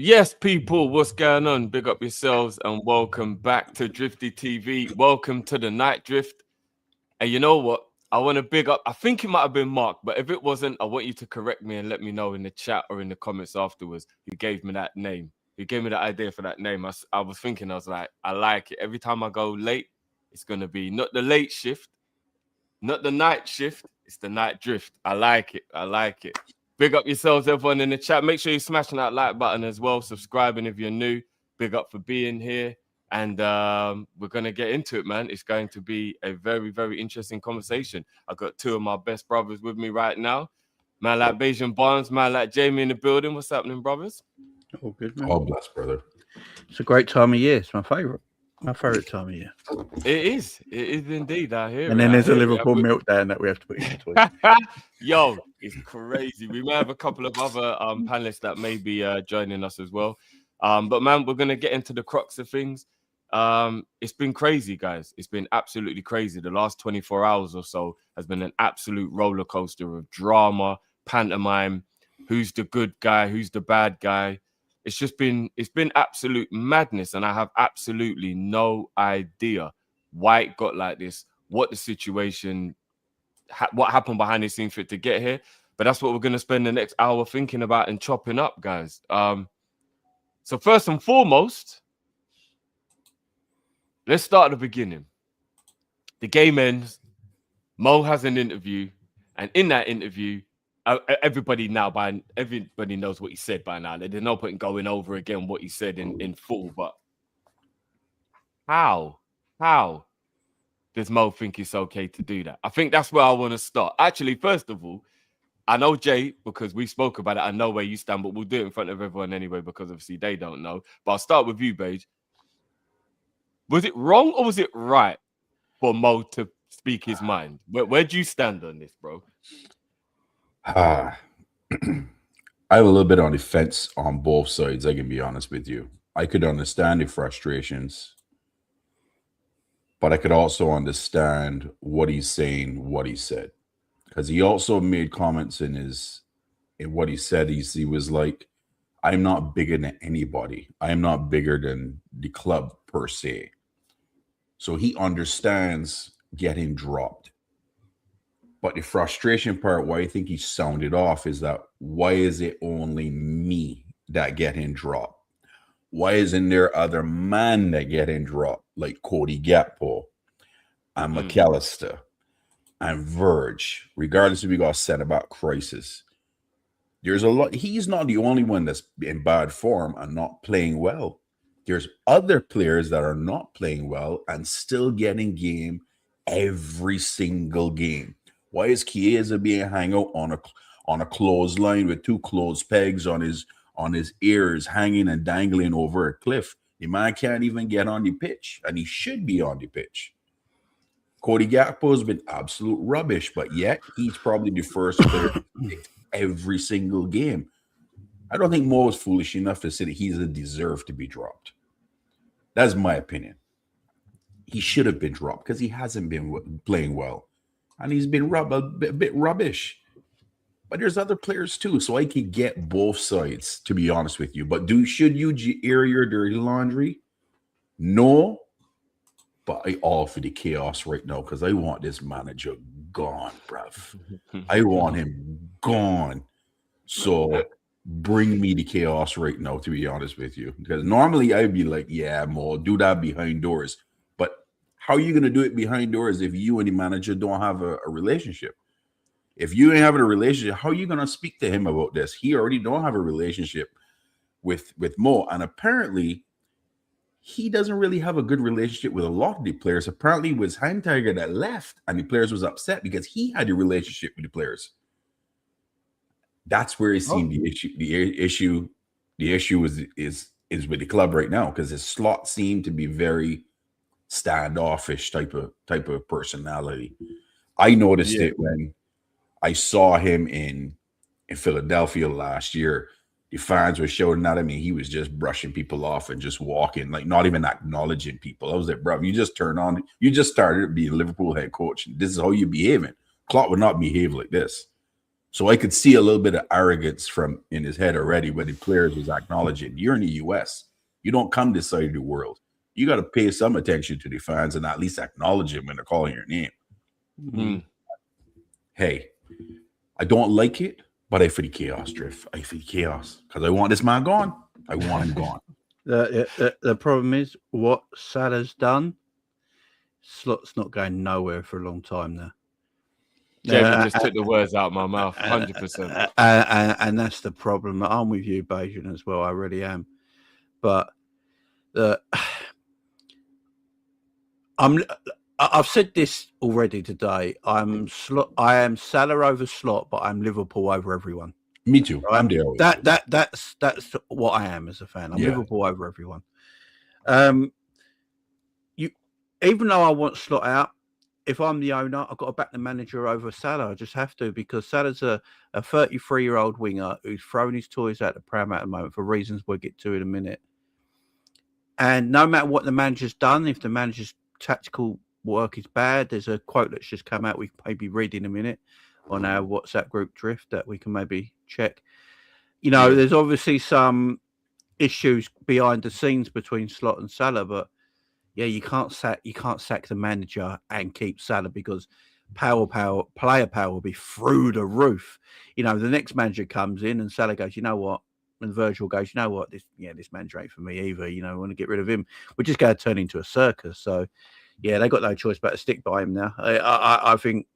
Yes, people, what's going on? Big up yourselves and welcome back to Drifty TV. Welcome to the Night Drift. And you know what? I want to big up, I think it might have been Mark, but if it wasn't, I want you to correct me and let me know in the chat or in the comments afterwards who gave me that name, who gave me the idea for that name. I was thinking, I was like, I like it. Every time I go late, it's going to be not the late shift, not the night shift, it's the Night Drift. I like it. I like it. Big up yourselves, everyone in the chat. Make sure you're smashing that like button as well. Subscribing if you're new. Big up for being here. And we're going to get into it, man. It's going to be a very, very interesting conversation. I've got two of my best brothers with me right now. Man like Bayesian Barnes, man like Jamie in the building. What's happening, brothers? All good, man. All blessed, brother. It's a great time of year. It's my favourite. My favourite time of year. It is. It is indeed. I hear it. And then there's a Liverpool meltdown that we have to put in between. Yo, it's crazy. We may have a couple of other panelists that may be joining us as well. But, man, we're going to get into the crux of things. It's been crazy, guys. It's been absolutely crazy. The last 24 hours or so has been an absolute roller coaster of drama, pantomime, who's the good guy, who's the bad guy. It's been absolute madness, and I have absolutely no idea why it got like this, what the situation, what happened behind the scenes for it to get here. But that's what we're going to spend the next hour thinking about and chopping up, guys. So first and foremost, let's start at the beginning. The game ends. Mo has an interview, and in that interview, everybody knows what he said by now. There's no point in going over again what he said in full. But how does Mo think it's okay to do that? I think that's where I want to start. Actually, first of all, I know Jay, because we spoke about it. I know where you stand, but we'll do it in front of everyone anyway, because obviously they don't know. But I'll start with you, Beige. Was it wrong or was it right for Mo to speak his mind? Where do you stand on this, bro? I have a little bit on the fence on both sides. I can be honest with you. I could understand the frustrations, but I could also understand what he's saying, what he said, because he also made comments in what he said. He was like, "I'm not bigger than anybody. I am not bigger than the club per se." So he understands getting dropped. But the frustration part, why I think he sounded off, is that why is it only me that getting dropped? Why isn't there other man that getting dropped, like Cody Gakpo and McAllister and Verge, regardless if we got said about crisis? There's a lot. He's not the only one that's in bad form and not playing well. There's other players that are not playing well and still getting game every single game. Why is Chiesa being hang out on a clothesline with two clothes pegs on his ears, hanging and dangling over a cliff? The man can't even get on the pitch, and he should be on the pitch. Cody Gakpo has been absolute rubbish, but yet he's probably the first player every single game. I don't think Mo is foolish enough to say that he doesn't deserve to be dropped. That's my opinion. He should have been dropped because he hasn't been playing well. And he's been a bit rubbish. But there's other players too, so I could get both sides, to be honest with you. But should you air your dirty laundry? No. But I all for the chaos right now because I want this manager gone, bruv. I want him gone. So bring me the chaos right now, to be honest with you. Because normally I'd be like, yeah, Mo, do that behind doors. But how are you going to do it behind doors if you and the manager don't have a relationship? If you ain't having a relationship, how are you going to speak to him about this? He already don't have a relationship with Mo. And apparently, he doesn't really have a good relationship with a lot of the players. Apparently, it was Hand Tiger that left, and the players was upset because he had a relationship with the players. That's where it seemed the issue is with the club right now, because his slot seemed to be very standoffish type of personality. I noticed it when I saw him in Philadelphia last year. The fans were shouting at him, and he was just brushing people off and just walking, like not even acknowledging people. I was like, bro, you just started being Liverpool head coach. This is how you're behaving. Klopp would not behave like this. So I could see a little bit of arrogance from in his head already when the players was acknowledging, you're in the US. You don't come this side of the world. You got to pay some attention to the fans and at least acknowledge them when they're calling your name. Mm. Hey, I don't like it, but I for the chaos, Drift. I for the chaos because I want this man gone. I want him gone. The problem is what Salah's done. Slot's not going nowhere for a long time now. Jamie just took the words out of my mouth, 100%. And that's the problem. I'm with you, Bajan, as well. I really am. But I've said this already today. I am Salah over Slot, but I'm Liverpool over everyone. Me too. Right? I'm there. That's what I am as a fan. I'm Liverpool over everyone. Even though I want Slot out, if I'm the owner, I've got to back the manager over Salah. I just have to, because Salah's a 33-year-old winger who's thrown his toys out the pram at the moment for reasons we'll get to in a minute. And no matter what the manager's done, if the manager's tactical work is bad, there's a quote that's just come out we can maybe read in a minute on our WhatsApp group Drift that we can maybe check. There's obviously some issues behind the scenes between Slot and Salah, but you can't sack the manager and keep Salah, because player power will be through the roof. The next manager comes in and Salah goes, you know what? And Virgil goes, you know what? This manager ain't for me either. I want to get rid of him. We're just going to turn into a circus. So, they got no choice but to stick by him now. I think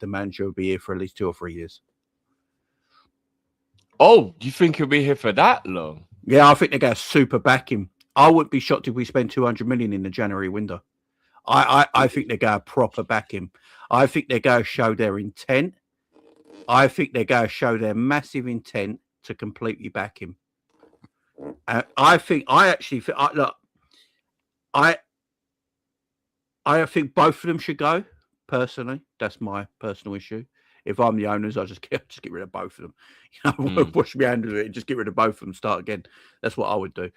the manager will be here for at least 2 or 3 years. Oh, you think he'll be here for that long? Yeah, I think they're going to super back him. I wouldn't be shocked if we spend 200 million in the January window. I think they're going to proper back him. I think they're going to show their intent. I think they're going to show their massive intent to completely back him. I think both of them should go. Personally, that's my personal issue. If I'm the owners, I'll just get rid of both of them. Wash my hand of it and just get rid of both of them. Start again. That's what I would do.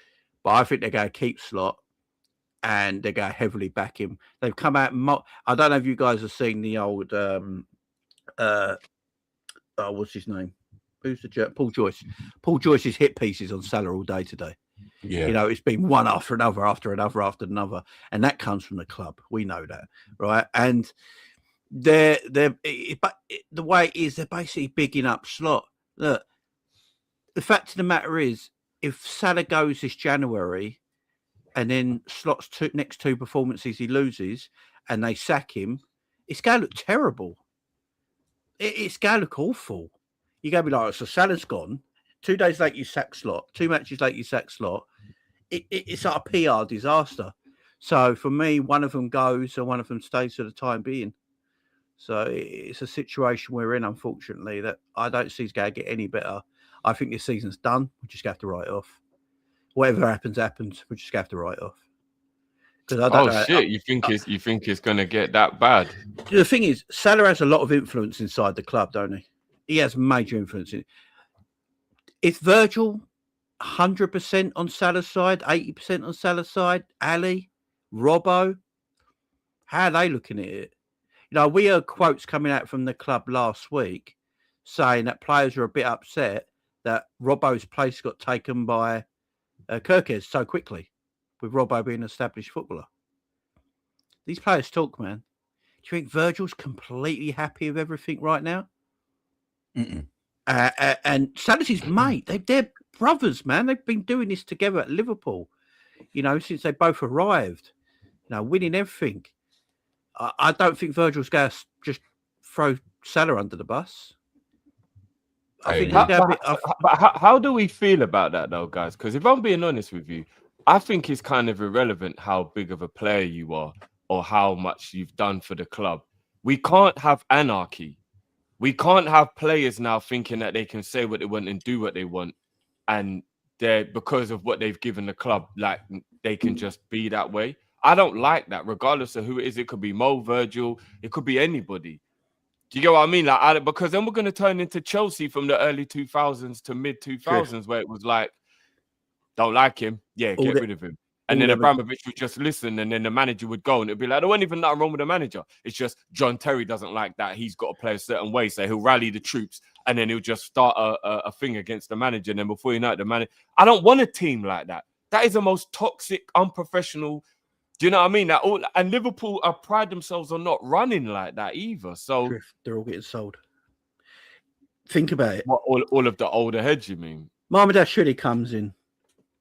But I think they're going to keep Slot and they're going to heavily back him. They've come out. I don't know if you guys have seen the old. What's his name? Who's the jerk? Paul Joyce. Paul Joyce's hit pieces on Salah all day today. Yeah. It's been one after another, after another, after another. And that comes from the club. We know that. Right. And but the way it is, they're basically bigging up Slot. Look, the fact of the matter is, if Salah goes this January and then Slot's next 2 performances he loses and they sack him, it's going to look terrible. It's going to look awful. You're going to be like, so Salah's gone. 2 days later, you sack Slot. 2 matches later, you sack Slot. It's like a PR disaster. So for me, one of them goes and one of them stays for the time being. So it's a situation we're in, unfortunately, that I don't see is going to get any better. I think this season's done. We just have to write it off. Whatever happens. We just have to write it off. Because I don't know. Shit! You think it's going to get that bad? The thing is, Salah has a lot of influence inside the club, don't he? He has major influence. Is Virgil 100% on Salah's side, 80% on Salah's side? Ali, Robbo, how are they looking at it? We heard quotes coming out from the club last week saying that players are a bit upset that Robbo's place got taken by Kirkes so quickly, with Robbo being an established footballer. These players talk, man. Do you think Virgil's completely happy with everything right now? And Salah's his mate. They're brothers, man. They've been doing this together at Liverpool, since they both arrived, winning everything. I don't think Virgil's going to just throw Salah under the bus. I think how do we feel about that, though, guys? Because if I'm being honest with you, I think it's kind of irrelevant how big of a player you are or how much you've done for the club. We can't have anarchy. We can't have players now thinking that they can say what they want and do what they want, and they're because of what they've given the club, like they can just be that way. I don't like that, regardless of who it is. It could be Mo, Virgil, it could be anybody. Do you get what I mean? Because then we're going to turn into Chelsea from the early 2000s to mid 2000s, where it was like, don't like him, get rid of him. And then Abramovich would just listen, and then the manager would go, and it'd be like, there wasn't even nothing wrong with the manager. It's just John Terry doesn't like that. He's got to play a certain way, so he'll rally the troops, and then he'll just start a thing against the manager. And then before you know it, the manager. I don't want a team like that. That is the most toxic, unprofessional. Do you know what I mean? And Liverpool pride themselves on not running like that either. So they're all getting sold. Think about it. What, all of the older heads, you mean? Managerial comes in.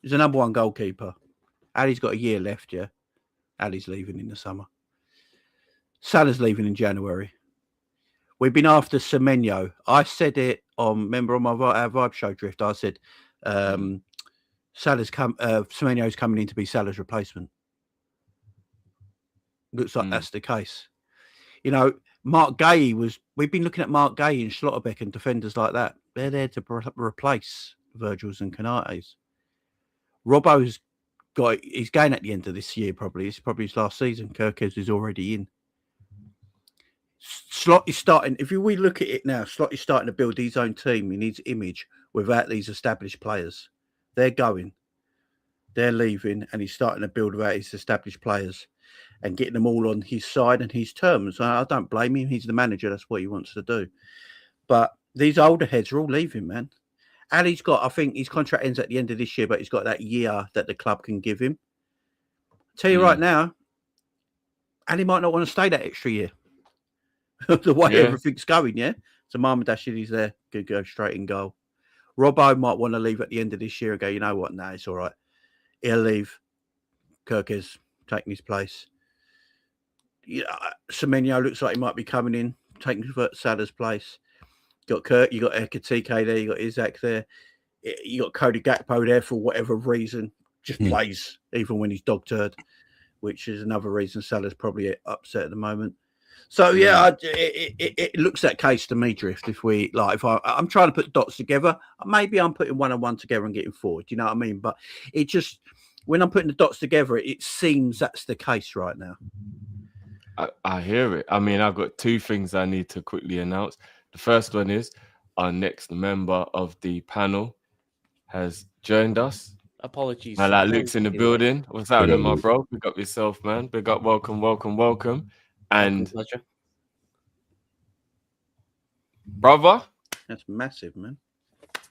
He's the number one goalkeeper. Ali's got a year left, yeah. Ali's leaving in the summer. Salah's leaving in January. We've been after Semenyo. I said it remember on our Vibe Show Drift, I said Semenyo's coming in to be Salah's replacement. Looks like that's the case. You know, we've been looking at Mark Gay and Schlotterbeck and defenders like that. They're there to replace Virgils and Canates. Robbo's he's going at the end of this year, probably. It's probably his last season. Kirkes is already in. Slot is starting. If we look at it now, Slot is starting to build his own team in his image without these established players. They're going. They're leaving, and he's starting to build without his established players and getting them all on his side and his terms. I don't blame him. He's the manager. That's what he wants to do. But these older heads are all leaving, man. Ali's I think his contract ends at the end of this year, but he's got that year that the club can give him. I'll tell you right now, Ali might not want to stay that extra year. The way everything's going, yeah? So Managerial's there, could go straight in goal. Robbo might want to leave at the end of this year and go, you know what? No, it's all right. He'll leave. Kirkes taking his place. Semenyo looks like he might be coming in, taking Salah's place. You got Ekatike there, you got Isaac there, you got Cody Gakpo there for whatever reason, just plays even when he's dog-turd, which is another reason Salah's probably upset at the moment. So it looks that case to me, Drift. If I'm trying to put dots together, maybe I'm putting one and one together and getting forward. You know what I mean? But it just when I'm putting the dots together, it seems that's the case right now. I hear it. I mean, I've got two things I need to quickly announce. The first one is our next member of the panel has joined us. Apologies. Luke's in the building. What's happening, my bro? Big up yourself, man. Big up, welcome. And brother, that's massive, man.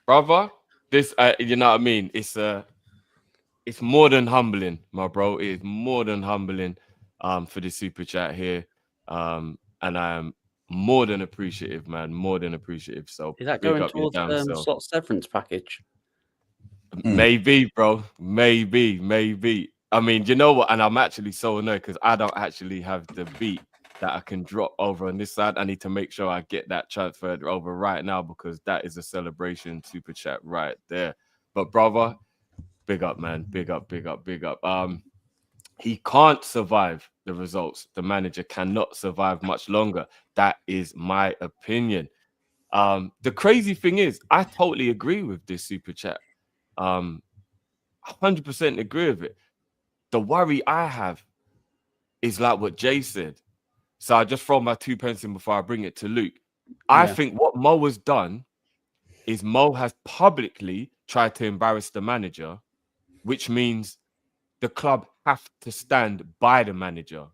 Brother, this you know what I mean? It's more than humbling, my bro. It is more than humbling for the super chat here. And I am more than appreciative, man. More than appreciative. So is that going towards Slot severance package? Maybe, bro. Maybe. I mean, you know what? And I'm actually so annoyed because I don't actually have the beat that I can drop over on this side. I need to make sure I get that transferred over right now because that is a celebration super chat right there. But brother, big up, man. Big up. He can't survive the results. The manager cannot survive much longer. That is my opinion. The crazy thing is, I totally agree with this super chat. 100% agree with it. The worry I have is like what Jay said. So I just throw my 2 pence in before I bring it to Luke. I think what Mo has done is Mo has publicly tried to embarrass the manager, which means the club have to stand by the manager.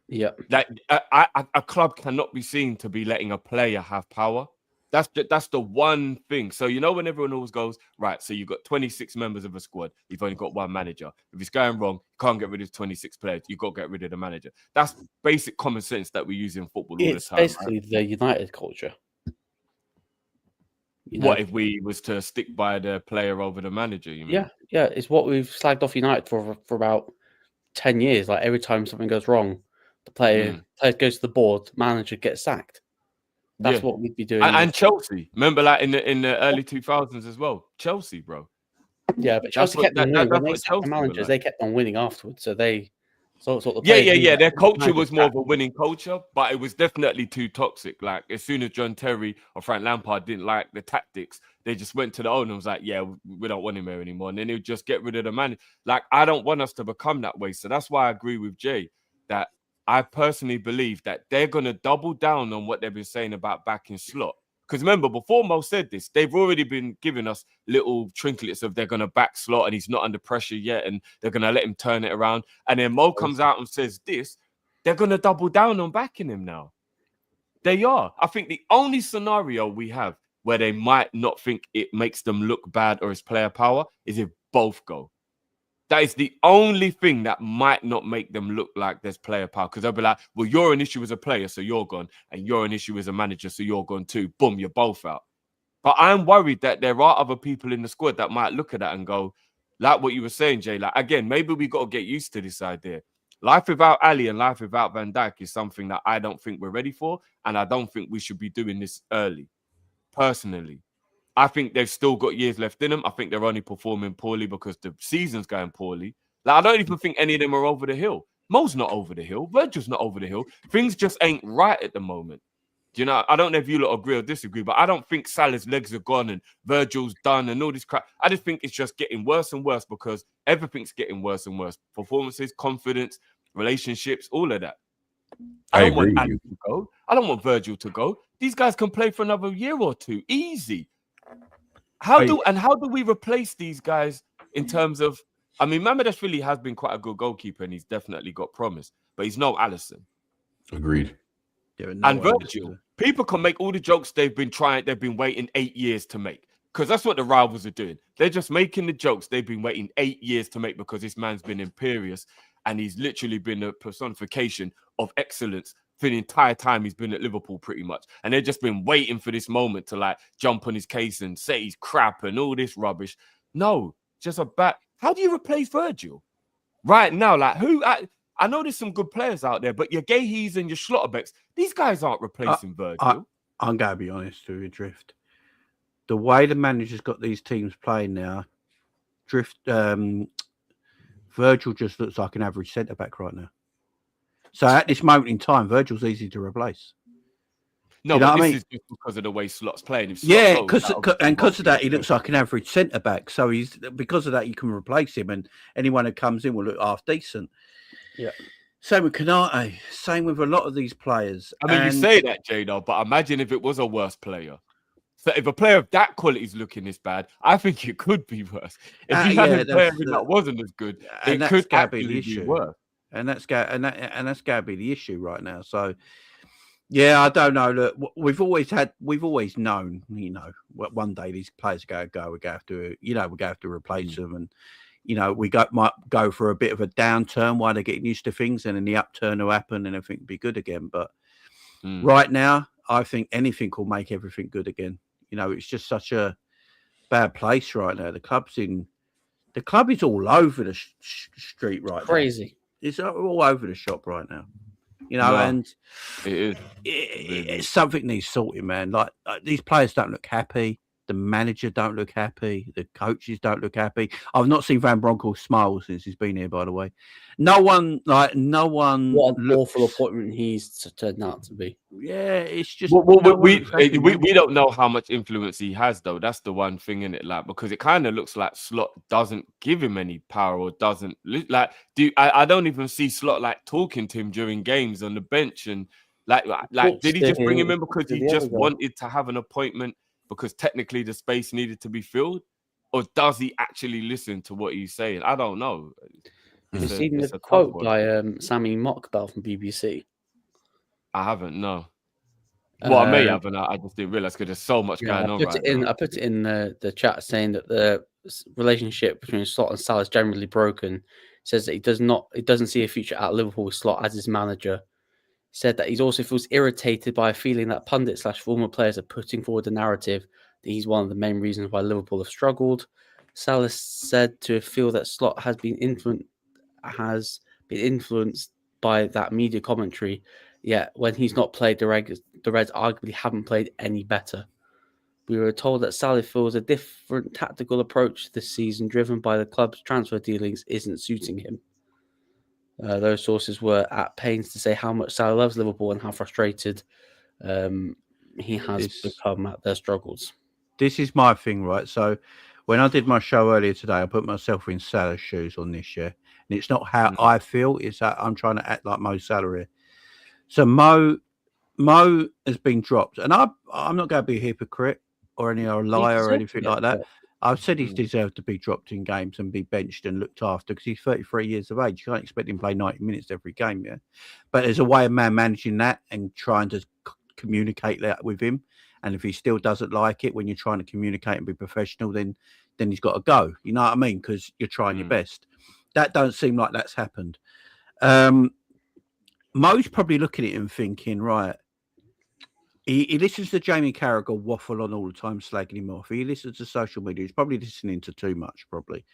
Yeah. Like a club cannot be seen to be letting a player have power. That's the one thing. So, you know, when everyone always goes, right, so you've got 26 members of a squad, you've only got one manager. If it's going wrong, you can't get rid of 26 players. You've got to get rid of the manager. That's basic common sense that we use in football all the time. It's basically the United culture. What if we was to stick by the player over the manager, you mean? Yeah. It's what we've slagged off United for about 10 years. Like every time something goes wrong, the player goes to the board, manager gets sacked. That's what we'd be doing. And Chelsea. Remember, like in the early 2000s as well. Chelsea, bro. Yeah, but Chelsea kept on winning. When they sacked the managers, they kept on winning afterwards. So they sort of Their culture was more of a winning culture, but it was definitely too toxic. Like as soon as John Terry or Frank Lampard didn't like the tactics, they just went to the owner and was like, "Yeah, we don't want him here anymore." And then he'd just get rid of the man. Like I don't want us to become that way. So that's why I agree with Jay that I personally believe that they're going to double down on what they've been saying about backing Slot Because remember, before Mo said this, they've already been giving us little trinklets of they're going to back Slot and he's not under pressure yet and they're going to let him turn it around. And then Mo comes out and says this, they're going to double down on backing him now. They are. I think the only scenario we have where they might not think it makes them look bad or his player power is if both go. That is the only thing that might not make them look like there's player power. Because they'll be like, well, you're an issue as a player, so you're gone. And you're an issue as a manager, so you're gone too. Boom, you're both out. But I'm worried that there are other people in the squad that might look at that and go, like what you were saying, Jay, like, again, maybe we got to get used to this idea. Life without Ali and life without Van Dijk is something that I don't think we're ready for. And I don't think we should be doing this early, personally. I think they've still got years left in them. I think they're only performing poorly because the season's going poorly. Like, I don't even think any of them are over the hill. Mo's not over the hill. Virgil's not over the hill. Things just ain't right at the moment. Do you know? I don't know if you lot agree or disagree, but I don't think Salah's legs are gone and Virgil's done and all this crap. I just think it's just getting worse and worse because everything's getting worse and worse. Performances, confidence, relationships, all of that. I don't want Ali to go. I don't want Virgil to go. These guys can play for another year or two. Easy. How do we replace these guys in terms of? I mean, Mamardashvili has been quite a good goalkeeper and he's definitely got promise, but he's no Alisson. Agreed. And Virgil, people can make all the jokes they've been waiting 8 years to make. Because that's what the rivals are doing. They're just making the jokes they've been waiting 8 years to make because this man's been imperious and he's literally been a personification of excellence for the entire time he's been at Liverpool, pretty much. And they've just been waiting for this moment to like jump on his case and say he's crap and all this rubbish. No, just a bad. How do you replace Virgil right now? Like, who? I know there's some good players out there, but your Gahey's and your Schlotterbecks, these guys aren't replacing Virgil. I'm going to be honest with you, Drift. The way the manager's got these teams playing now, Virgil just looks like an average centre-back right now. So at this moment in time, Virgil's easy to replace. No, you know but what this I mean? is just because of the way Slot's playing. Yeah, because of that, he looks like an average centre-back. So because of that, you can replace him, and anyone who comes in will look half decent. Yeah. Same with Kanate. Same with a lot of these players. I mean, you say that, Jado, but imagine if it was a worse player. So if a player of that quality is looking this bad, I think it could be worse. If you had a player that wasn't as good, it could actually be worse. And that's got to be the issue right now. So, yeah, I don't know. Look, we've always known, one day these players are going to go. We're going to have to replace them, and we might go for a bit of a downturn while they're getting used to things, and then the upturn will happen, and everything will be good again. But right now, I think anything will make everything good again. It's just such a bad place right now. The club is all over the street right now. Crazy. It's all over the shop right now. And it is. Something needs sorting, man. Like these players don't look happy. The manager don't look happy. The coaches don't look happy. I've not seen Van Bronckhorst smile since he's been here, by the way. No one. What an awful appointment he's turned out to be. Yeah, it's just. We don't know how much influence he has, though. That's the one thing in it, like, because it kind of looks like Slot doesn't give him any power or doesn't like. I don't even see Slot like talking to him during games on the bench and like did he just bring him in because he just wanted to have an appointment? Because technically the space needed to be filled, or does he actually listen to what he's saying? I don't know. You've seen the quote by Sammy Mockbell from BBC? I haven't, no. Well, I may have, and I just didn't realize because there's so much going on right now. I put it in the chat saying that the relationship between Slot and Salah is generally broken. He says that he doesn't see a future at Liverpool with Slot as his manager. Said that he also feels irritated by a feeling that pundits/former players are putting forward the narrative that he's one of the main reasons why Liverpool have struggled. Salah said to feel that Slot has been influenced by that media commentary, yet when he's not played, the Reds arguably haven't played any better. We were told that Salah feels a different tactical approach this season, driven by the club's transfer dealings, isn't suiting him. Those sources were at pains to say how much Salah loves Liverpool and how frustrated he has become at their struggles. This is my thing, right? So when I did my show earlier today, I put myself in Salah's shoes on this year. And it's not how I feel, it's that I'm trying to act like Mo Salah here. So Mo, Mo has been dropped, and I'm not going to be a hypocrite or a liar or anything like that. I've said he's deserved to be dropped in games and be benched and looked after because he's 33 years of age. You can't expect him to play 90 minutes every game, yeah. But there's a way of managing that and trying to communicate that with him. And if he still doesn't like it when you're trying to communicate and be professional, then he's got to go. You know what I mean? Because you're trying your best. That don't seem like that's happened. Mo's probably looking at him thinking, right. He listens to Jamie Carragher waffle on all the time, slagging him off. He listens to social media. He's probably listening to too much, probably.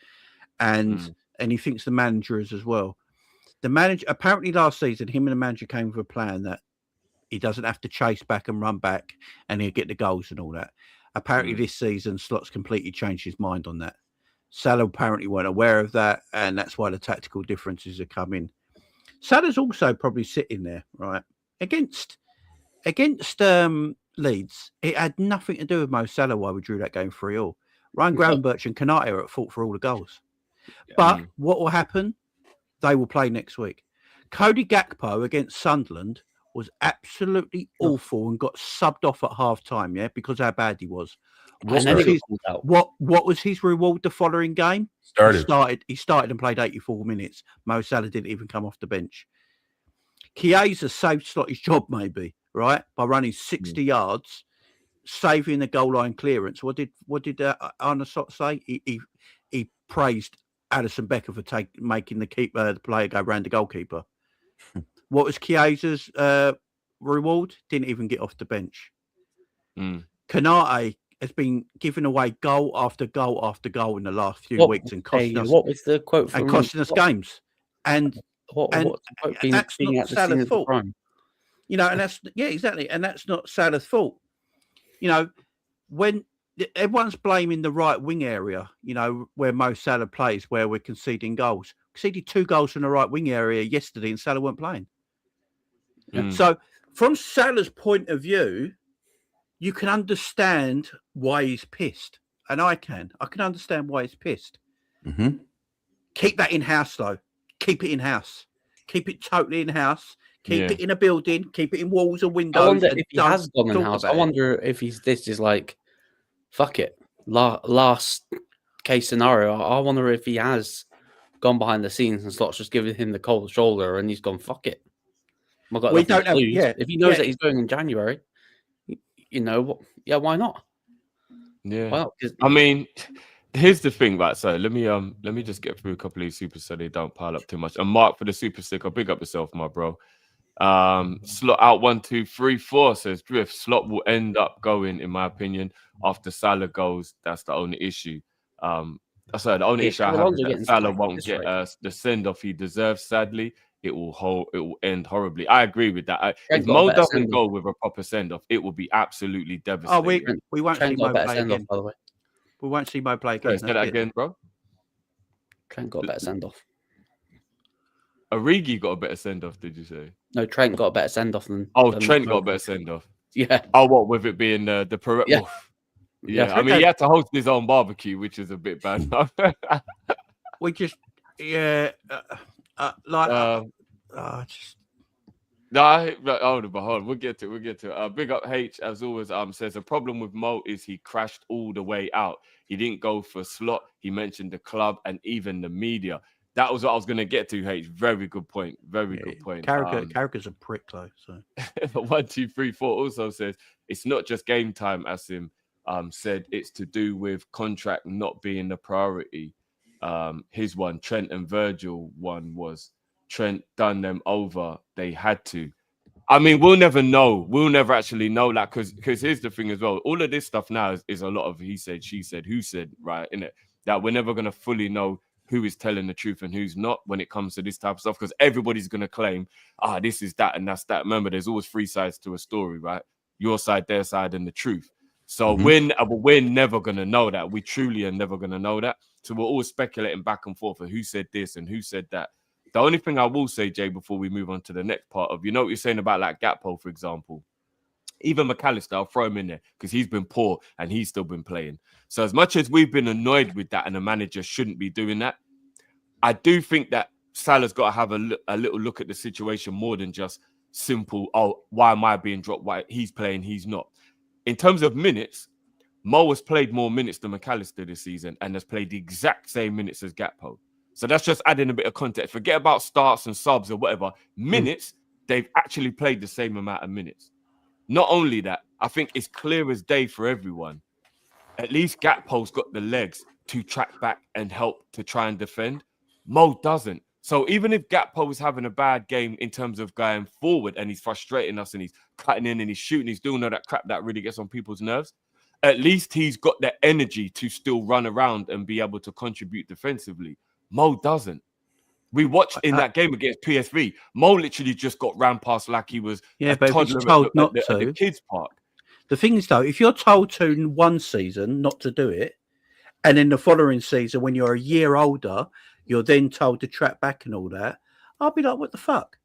And he thinks the manager is as well. The manager, apparently last season, him and the manager came with a plan that he doesn't have to chase back and run back and he'll get the goals and all that. Apparently this season, Slot's completely changed his mind on that. Salah apparently weren't aware of that, and that's why the tactical differences are coming. Salah's also probably sitting there, right? Against Leeds, it had nothing to do with Mo Salah why we drew that game 3-3. Ryan Gravenberch and Kanate are at fault for all the goals. But what will happen? They will play next week. Cody Gakpo against Sunderland was absolutely awful and got subbed off at half time, because how bad he was. What was his reward the following game? He started and played 84 minutes. Mo Salah didn't even come off the bench. Chiesa saved Slotty's job, maybe, right? By running 60 yards, saving the goal line clearance. What did Arne Slot say? He praised Alisson Becker for making the player go round the goalkeeper. What was Chiesa's reward? Didn't even get off the bench. Kanate has been giving away goal after goal after goal in the last few weeks and costing us. What was the quote from costing us games? And that's not Salah's fault. And that's exactly. And that's not Salah's fault. When everyone's blaming the right wing area, where Mo Salah plays, where we're conceding goals. Conceded 2 goals from the right wing area yesterday, and Salah weren't playing. So, from Salah's point of view, you can understand why he's pissed, and I can understand why he's pissed. Keep that in house, though. Keep it in house. Keep it totally in house. Keep it in a building. Keep it in walls and windows. I wonder if he has gone in house. I wonder if this is like, fuck it. Last case scenario. I wonder if he has gone behind the scenes and Slot's just giving him the cold shoulder and he's gone, fuck it. We don't have. If he knows that he's going in January, why not? Yeah. Well, I mean, here's the thing, right? So let me just get through a couple of these super so they don't pile up too much. And Mark for the super sticker, big up yourself, my bro. Slot out 1, 2, 3, 4 says Drift. Slot will end up going, in my opinion, after Salah goes. That's the only issue. The only issue I have is that Salah won't get the send off he deserves. Sadly, it will end horribly. I agree with that. If Mo doesn't go with a proper send off, it will be absolutely devastating. We won't see Mo play again. By the way, we won't see Mo play again. Say that again, bro. Trent got a better send off. Origi got a better send off. Did you say? No, Trent got a better send off than. Trent got a better send off. Yeah. Oh, what with it being the Yeah. Yeah, I mean, he had to host his own barbecue, which is a bit bad. We just, hold on. We'll get to it. Big up H, as always, says the problem with Mo is he crashed all the way out. He didn't go for Slot. He mentioned the club and even the media. That was what I was going to get to, H. Very good point. Good point. Carragher's a prick, though. So 1, 2, 3, 4 also says it's not just game time, Asim. Said it's to do with contract not being the priority. His one, Trent and Virgil one was Trent done them over. They had to. I mean, we'll never know. We'll never actually know that because here's the thing as well. All of this stuff now is a lot of he said, she said, who said, right? In it that we're never going to fully know who is telling the truth and who's not when it comes to this type of stuff because everybody's going to claim, this is that and that's that. Remember, there's always 3 sides to a story, right? Your side, their side, and the truth. So we're never going to know that. We truly are never going to know that. So we're always speculating back and forth of who said this and who said that. The only thing I will say, Jay, before we move on to the next part of, what you're saying about like Gakpo, for example. Even McAllister, I'll throw him in there because he's been poor and he's still been playing. So as much as we've been annoyed with that and the manager shouldn't be doing that, I do think that Salah's got to have a little look at the situation more than just simple, oh, why am I being dropped? Why he's playing, he's not. In terms of minutes, Mo has played more minutes than McAllister this season and has played the exact same minutes as Gakpo. So that's just adding a bit of context. Forget about starts and subs or whatever. Minutes, they've actually played the same amount of minutes. Not only that, I think it's clear as day for everyone. At least Gakpo's got the legs to track back and help to try and defend. Mo doesn't. So even if Gakpo is having a bad game in terms of going forward and he's frustrating us and he's cutting in and he's shooting, he's doing all that crap that really gets on people's nerves, at least he's got the energy to still run around and be able to contribute defensively. Mo doesn't. We watched in that game against PSV, Mo literally just got ran past like he was a but toddler he's told not at to. the kids' park. The thing is, though, if you're told to in one season not to do it, and then the following season, when you're a year older, you're then told to track back and all that, I'll be like, what the fuck?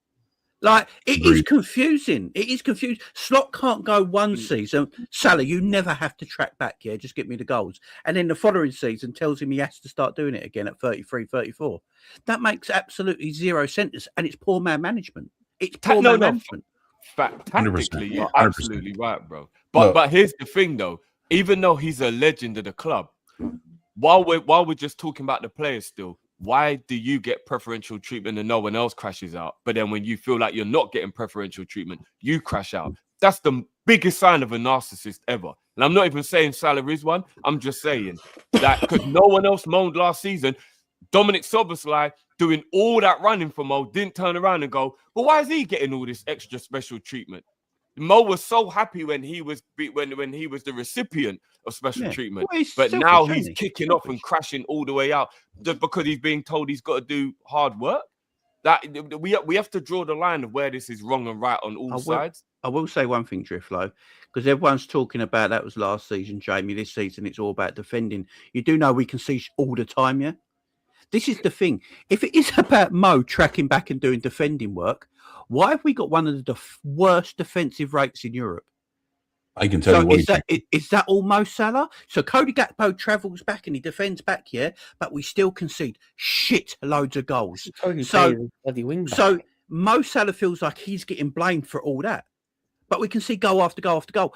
Like, it is confusing. It is confusing. Slot can't go one season. Salah, you never have to track back, yeah? Just get me the goals. And then the following season tells him he has to start doing it again at 33, 34. That makes absolutely zero sense. And it's poor man management. It's poor man management. Tactically, you're absolutely right, bro. But here's the thing, though. Even though he's a legend of the club, while we're just talking about the players still, why do you get preferential treatment and no one else crashes out? But then when you feel like you're not getting preferential treatment, you crash out. That's the biggest sign of a narcissist ever. And I'm not even saying Salah is one. I'm just saying that because no one else moaned last season, Dominic Szoboszlai doing all that running for Mo didn't turn around and go, well, why is he getting all this extra special treatment? Mo was so happy when he was when he was the recipient of special treatment, but now he's kicking off and crashing all the way out just because he's being told he's got to do hard work. That we have to draw the line of where this is wrong and right on all sides. I will say one thing, Driftlow, because everyone's talking about that was last season, Jamie. This season, it's all about defending. You do know we can see all the time, yeah? This is the thing. If it is about Mo tracking back and doing defending work, why have we got one of the worst defensive rates in Europe? I can tell you what. Is that all Mo Salah? So Cody Gakpo travels back and he defends back, yeah, but we still concede shit loads of goals. So Mo Salah feels like he's getting blamed for all that, but we can see goal after goal after goal.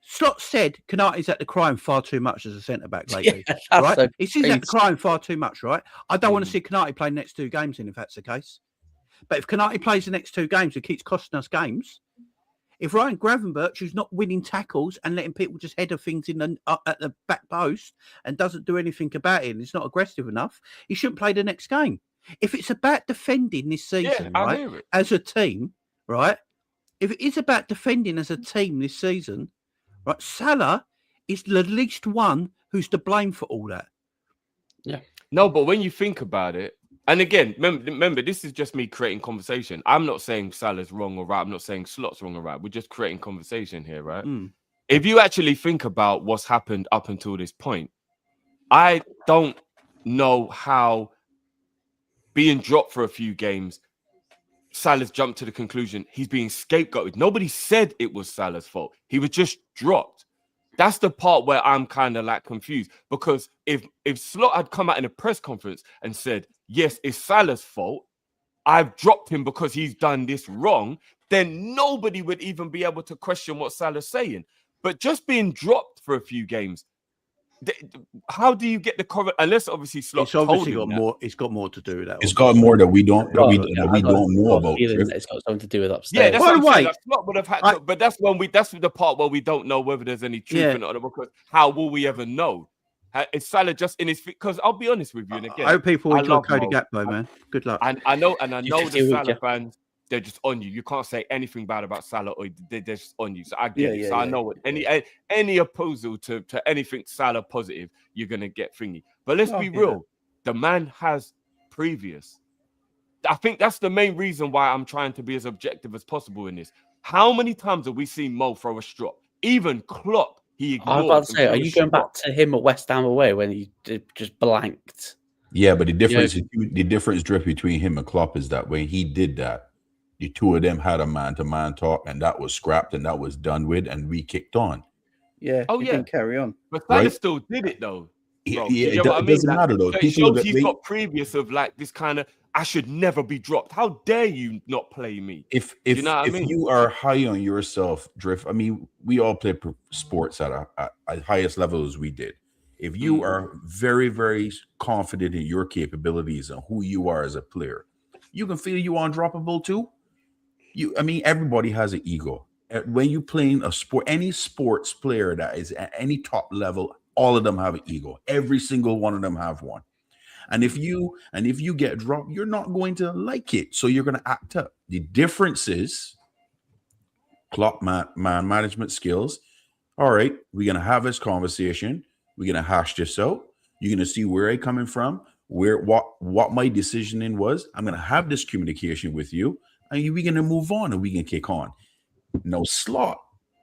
Slot said Konate's at the crying far too much as a centre back lately, right? So he says at the crying far too much, right? I don't want to see Konate play the next two games if that's the case. But if Konate plays the next two games, it keeps costing us games. If Ryan Gravenberch, who's not winning tackles and letting people just header things in at the back post and doesn't do anything about it, and it's not aggressive enough, he shouldn't play the next game. If it's about defending this season, right, as a team, right? If it is about defending as a team this season, right, Salah is the least one who's to blame for all that. Yeah. No, but when you think about it, and again, remember, this is just me creating conversation. I'm not saying Salah's wrong or right. I'm not saying Slot's wrong or right. We're just creating conversation here, right? If you actually think about what's happened up until this point, I don't know how being dropped for a few games, Salah's jumped to the conclusion he's being scapegoated. Nobody said it was Salah's fault. He was just dropped. That's the part where I'm kind of like confused, because if Slot had come out in a press conference and said, yes, it's Salah's fault, I've dropped him because he's done this wrong, then nobody would even be able to question what Salah's saying. But just being dropped for a few games, how do you get the correct? Unless obviously Slot. It's obviously got more. It's got more to do with that. It's got more that we don't know about. It's got something to do with upstairs. Yeah, that's by the way, Slot would have had to, but that's the part where we don't know whether there's any truth in it, because how will we ever know? Is Salah just in his feet? Because I'll be honest with you, and again, I hope people enjoy Cody Gakpo, man. Good luck. And I know the Salah fans, they're just on you. You can't say anything bad about Salah, or they're just on you. So I get it. So I know what any opposal to anything Salah positive, you're gonna get thingy. But let's be real. The man has previous. I think that's the main reason why I'm trying to be as objective as possible in this. How many times have we seen Mo throw a strop? Even Klopp, he ignored. I was about to say, are you going back to him at West Ham away when he just blanked? Yeah, but the difference Drift between him and Klopp is that when he did that, the two of them had a man-to-man talk, and that was scrapped and that was done with, and we kicked on. Yeah. Oh, yeah. Carry on. But Salah still did it, though. Bro. It doesn't matter, though. So it shows he's got previous of like this kind of. I should never be dropped. How dare you not play me? If you know what I mean? you are high on yourself, Drift, I mean, we all play sports at a highest level as we did. If you are very, very confident in your capabilities and who you are as a player, you can feel you undroppable too. I mean, everybody has an ego. When you playing a sport, any sports player that is at any top level, all of them have an ego. Every single one of them have one. And if you get dropped, you're not going to like it. So you're going to act up. The difference is clock man management skills. All right, we're going to have this conversation. We're going to hash this out. You're going to see where I'm coming from, what my decisioning was. I'm going to have this communication with you, and we're going to move on and we can kick on. No slot.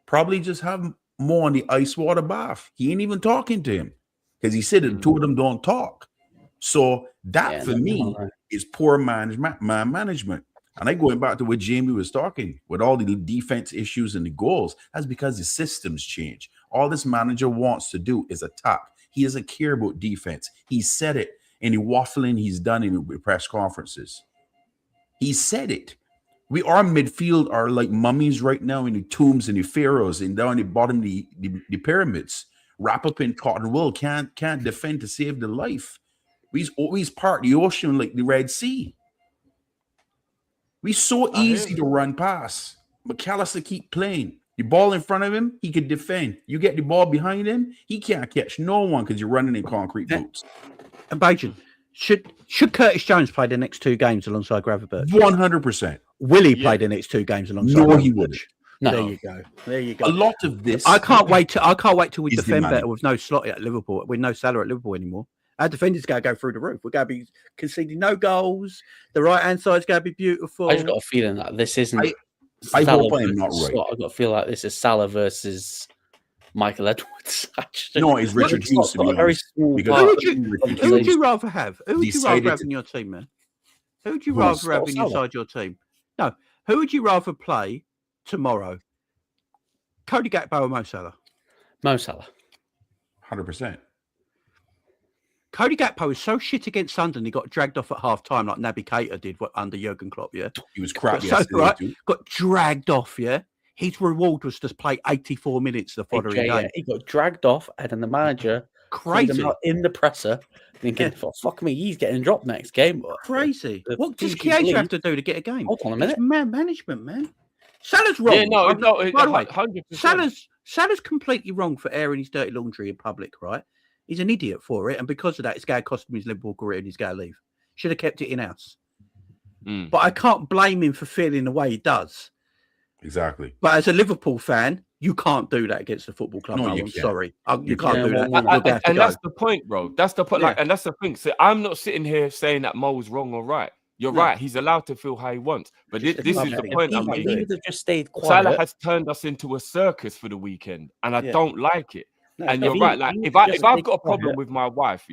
Probably just have more on the ice water bath. He ain't even talking to him because he said the two of them don't talk. So that for me is poor man management. And I going back to what Jamie was talking with all the defense issues and the goals. That's because the systems change. All this manager wants to do is attack. He doesn't care about defense. He said it in the waffling he's done in the press conferences. He said it. We our midfield are like mummies right now in the tombs and the pharaohs and down the bottom of the pyramids. Wrap up in cotton wool, can't defend to save the life. We's always part of the ocean like the Red Sea. We so easy to run past. McAllister keep playing. The ball in front of him, he can defend. You get the ball behind him, he can't catch no one because you're running in concrete boots. And Bajan, should Curtis Jones play the next two games alongside Gravenberch? 100%. Will he play the next two games alongside? No, he wouldn't. No. There you go. There you go. A lot of this. I can't wait till we defend better with no slot at Liverpool, with no Salah at Liverpool anymore. Our defenders got to go through the roof. We're going to be conceding no goals. The right hand side's going to be beautiful. I just got a feeling that this isn't. I hope I'm not right. I got to feel like this is Salah versus Michael Edwards. Actually, no, it's Richard Hughes. To be honest, who would you rather have? Who would you rather have in your team, man? Who would you rather have inside your team? No, who would you rather play tomorrow? Cody Gakpo or Mo Salah? Mo Salah. 100%. Cody Gakpo was so shit against Sunderland, he got dragged off at half time like Naby Keita did under Jurgen Klopp, yeah? He was crap yesterday, too. Got dragged off, yeah? His reward was to play 84 minutes the following game. He got dragged off, and then the manager crazy him out in the presser, thinking, fuck me, he's getting dropped next game. Crazy. What does Keita have to do to get a game? Hold on a minute. It's man management, man. Salah's wrong. Yeah, no, by the way, 100%. Salah's completely wrong for airing his dirty laundry in public, right? He's an idiot for it, and because of that, it's going to cost him his Liverpool career and he's going to leave. Should have kept it in-house. But I can't blame him for feeling the way he does. Exactly. But as a Liverpool fan, you can't do that against the football club. No, I'm sorry. You can't do that. And that's the point, bro. That's the point. And that's the thing. So I'm not sitting here saying that Mo's wrong or right. You're right. He's allowed to feel how he wants. But this is the point I'm making. He would have just stayed quiet. Salah has turned us into a circus for the weekend, and I don't like it. No, and you're right. Like if I've got a problem with my wife,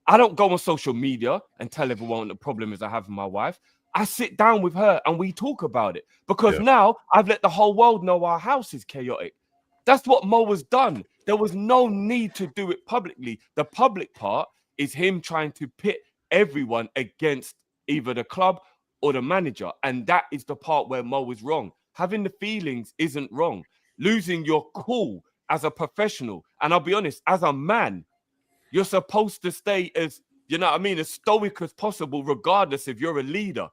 I don't go on social media and tell everyone what the problem is I have with my wife. I sit down with her and we talk about it because now I've let the whole world know our house is chaotic. That's what Mo has done. There was no need to do it publicly. The public part is him trying to pit everyone against either the club or the manager. And that is the part where Mo is wrong. Having the feelings isn't wrong. Losing your cool as a professional, and I'll be honest, as a man, you're supposed to stay as, you know what I mean, as stoic as possible, regardless if you're a leader.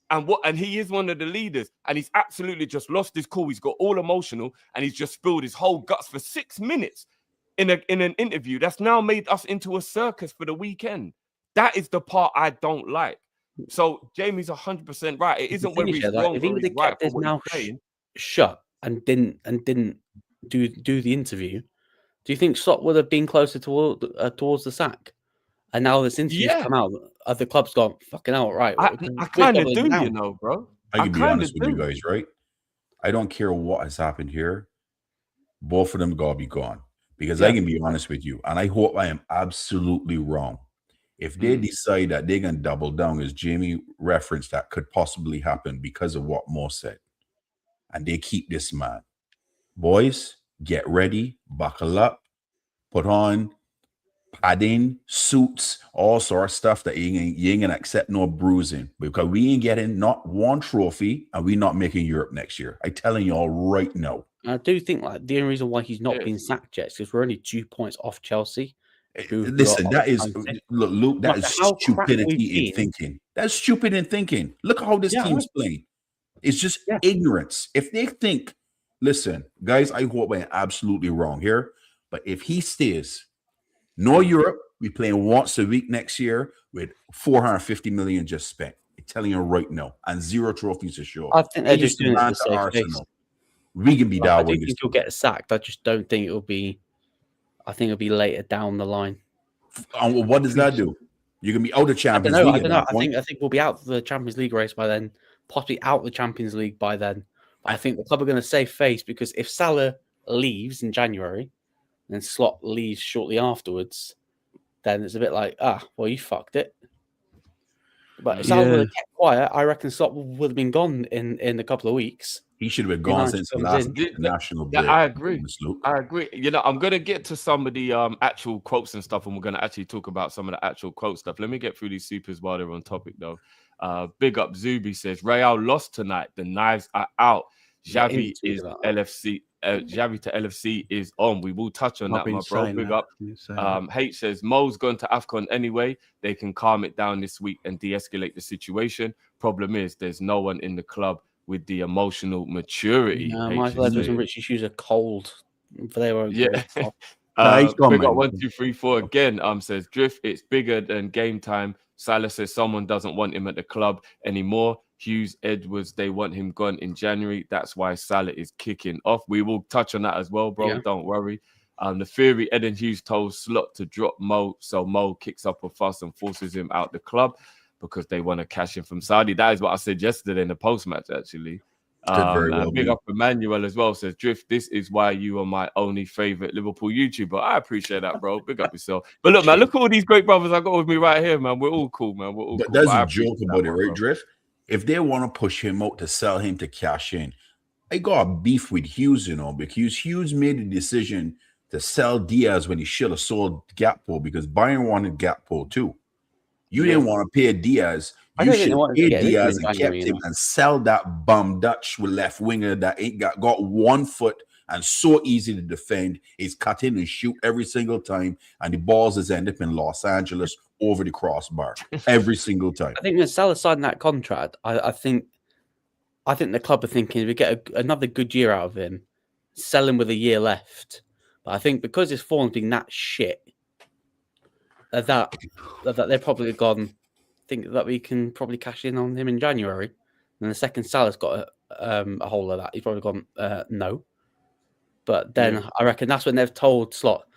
And he is one of the leaders, and he's absolutely just lost his cool. He's got all emotional, and he's just spilled his whole guts for 6 minutes in an interview that's now made us into a circus for the weekend. That is the part I don't like. So Jamie's 100% right. It isn't whether he's wrong. If he would have kept his mouth shut and didn't do the interview, do you think Slot would have been closer towards the sack? And now this interview's come out, the club's gone, fucking hell, right? I kind of do, you know, bro. I can be honest with you guys, right? I don't care what has happened here. Both of them gotta be gone. Because I can be honest with you, and I hope I am absolutely wrong. If they decide that they're going to double down, as Jamie referenced, that could possibly happen because of what Mo said, and they keep this man. Boys, get ready, buckle up, put on padding, suits, all sort of stuff that you ain't gonna accept no bruising because we ain't getting not one trophy and we not making Europe next year. I'm telling y'all right now. I do think like the only reason why he's not being sacked yet is because we're only 2 points off Chelsea. Listen, that is look, Luke. That is stupidity in thinking. That's stupid in thinking. Look at how this team's playing. It's just ignorance. If they think, listen, guys, I hope I'm absolutely wrong here, but if he stays, no Europe, we playing once a week next year with 450 million just spent. I'm telling you right now, and 0 trophies to show. I think they're just doing it to save face. We can be down. I do think he'll get sacked. I just don't think it'll be. I think it'll be later down the line. What does that do? You're gonna be out of Champions League. I don't know. I think we'll be out of the Champions League race by then, possibly out of the Champions League by then. I think the club are going to save face because if Salah leaves in January and Slot leaves shortly afterwards, then it's a bit like, well, you fucked it. But if Salah would have kept quiet, I reckon Slot would have been gone in a couple of weeks. He should have been gone since the last international break. I agree. I agree. You know, I'm going to get to some of the actual quotes and stuff, and we're going to actually talk about some of the actual quote stuff. Let me get through these supers while they're on topic, though. Big up Zuby says, Real lost tonight. The knives are out. Xavi is LFC. Xavi to LFC is on. We will touch on that, my bro. Big up. H says, Mo's gone to AFCON anyway. They can calm it down this week and de-escalate the situation. Problem is, there's no one in the club with the emotional maturity. Michael Edwards and Richie Shoes are cold. They were he's gone, big up 1, 2, 3, 4 again. Says Drift, it's bigger than game time. Salah says someone doesn't want him at the club anymore. Hughes, Edwards, they want him gone in January. That's why Salah is kicking off. We will touch on that as well, bro. Yeah. Don't worry. The theory, Eden Hughes told Slot to drop Mo, so Mo kicks up a fuss and forces him out the club because they want to cash in from Saudi. That is what I said yesterday in the post-match, actually. Big up Emmanuel as well. Says, Drift, this is why you are my only favorite Liverpool YouTuber. I appreciate that, bro. Big up yourself. But look, man, look at all these great brothers I got with me right here, man. We're all cool, man. We're all cool. That's a joke about it, right, Drift? If they want to push him out to sell him to cash in, I got a beef with Hughes, you know, because Hughes made the decision to sell Diaz when he should have sold Gakpo because Bayern wanted Gakpo too. You didn't want to pay Diaz. You should pay Diaz and kept him and sell that bum Dutch left winger that ain't got 1 foot and so easy to defend. He's cut in and shoot every single time, and the balls is end up in Los Angeles over the crossbar every single time. I think when Salah signed that contract, I think the club are thinking if we get another good year out of him, sell him with a year left. But I think because his form's been that shit, that they're probably gone. Think that we can probably cash in on him in January, and the second Salah's got a hold of that, he's probably gone no. But then I reckon that's when they've told Slot,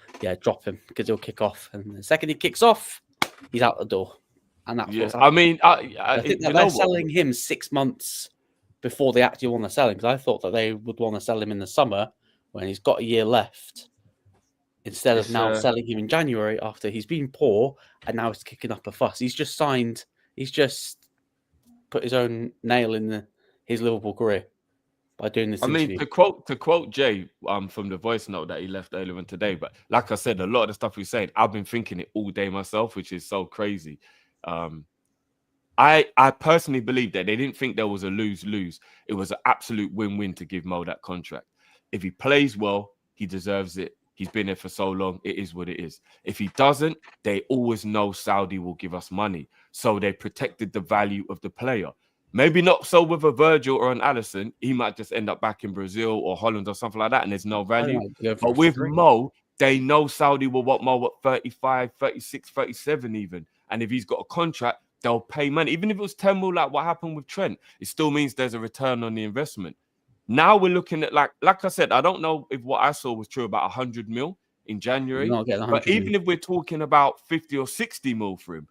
drop him because he'll kick off, and the second he kicks off, he's out the door. And that's I mean, I think that they're selling him 6 months before they actually want to sell him, because I thought that they would want to sell him in the summer when he's got a year left, instead of now selling him in January after he's been poor and now he's kicking up a fuss. He's just put his own nail in his Liverpool career by doing this. I mean, to quote Jay from the voice note that he left earlier on today, but like I said, a lot of the stuff he's saying, I've been thinking it all day myself, which is so crazy. I personally believe that they didn't think there was a lose-lose. It was an absolute win-win to give Mo that contract. If he plays well, he deserves it. He's been there for so long. It is what it is. If he doesn't, they always know Saudi will give us money. So they protected the value of the player. Maybe not so with a Virgil or an Alisson. He might just end up back in Brazil or Holland or something like that, and there's no value. But with Mo, they know Saudi will want Mo at 35, 36, 37 even. And if he's got a contract, they'll pay money. Even if it was 10 mil, like what happened with Trent, it still means there's a return on the investment. Now we're looking at, like I said, I don't know if what I saw was true about 100 mil in January. But even if we're talking about 50 or 60 mil for him,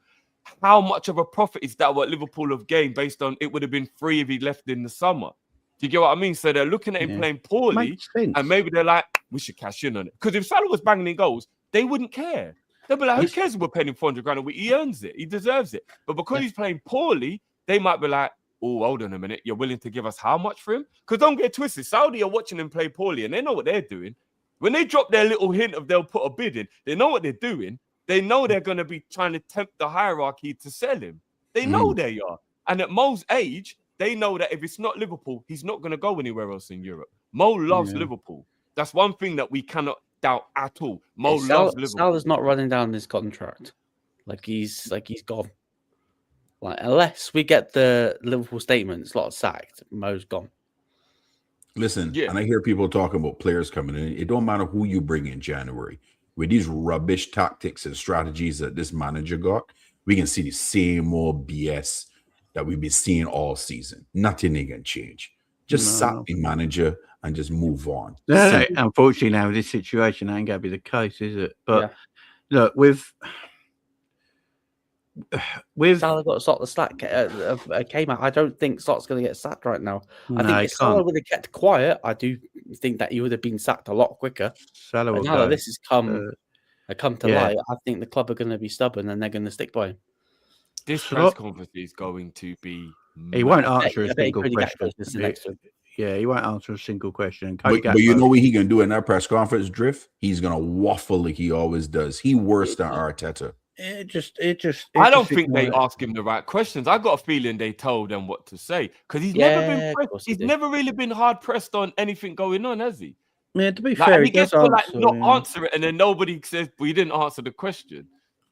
how much of a profit is that what Liverpool have gained based on it would have been free if he left in the summer? Do you get what I mean? So they're looking at him playing poorly, and maybe they're like, we should cash in on it. Because if Salah was banging in goals, they wouldn't care. They'll be like, who cares if we're paying him 400 grand a week? He earns it. He deserves it. But because he's playing poorly, they might be like, oh, hold on a minute. You're willing to give us how much for him? Because don't get twisted. Saudi are watching him play poorly, and they know what they're doing. When they drop their little hint of they'll put a bid in, they know what they're doing. they know they're going to be trying to tempt the hierarchy to sell him. They know they are. And at Mo's age, they know that if it's not Liverpool, he's not going to go anywhere else in Europe. Mo loves Liverpool. That's one thing that we cannot doubt at all. Mo loves Liverpool. Salah's not running down his contract. Like he's gone. Like unless we get the Liverpool statements, lot sacked, Mo's gone. Listen, and I hear people talking about players coming in. It don't matter who you bring in January. With these rubbish tactics and strategies that this manager got, we can see the same old BS that we've been seeing all season. Nothing ain't gonna change. Just sack the manager and just move on. Unfortunately, now with this situation, that ain't gonna be the case, is it? But look, with Salah got to start the slack came out. I don't think Slot's going to get sacked right now. I think if Salah would have kept quiet, I do think that he would have been sacked a lot quicker. Salah but now that this has come to light, I think the club are going to be stubborn and they're going to stick by him. This press conference is going to be. He won't answer a single question. He won't answer a single question. But you know what he can do in that press conference, Drift? He's going to waffle like he always does. He worse than Arteta. I don't think they ask him the right questions. I got a feeling they told them what to say because he's never been pressed. He's never really been hard pressed on anything going on, has he? Yeah, to be fair, he gets to not answer it, and then nobody says, "We didn't answer the question."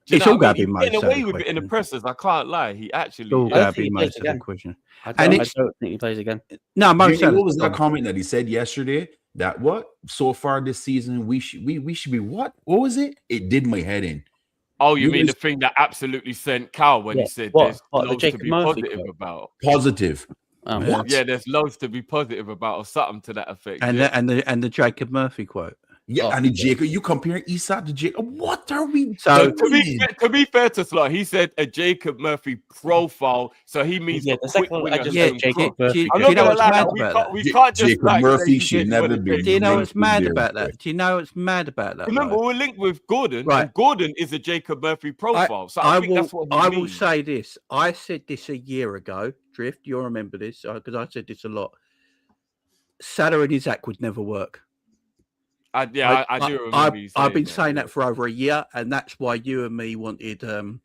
It's all going to be most getting away with it in the presses. I can't lie. He actually all going to be most of the question. I don't think he plays again. No, what was that comment that he said yesterday? That what so far this season we should be what? What was it? It did my head in. Oh, you mean the thing that absolutely sent Cal when he said there's loads to be positive about? Positive. Yeah, there's loads to be positive about or something to that effect. And the Jacob Murphy quote. Yeah, and the Jacob, you comparing Isak to Jacob. What are we to be fair to Slot, he said a Jacob Murphy profile, so he means the second one I just said Jacob Murphy. I'm not gonna lie, we can't just Jacob Murphy should never be. Do you know what's mad about that? Remember, we're linked with Gordon, right? And Gordon is a Jacob Murphy profile. So I think that's what I will say this. I said this a year ago, Drift. You'll remember this because I said this a lot. Salah and Isak would never work. I do remember you saying I've been saying that for over a year, and that's why you and me wanted thingy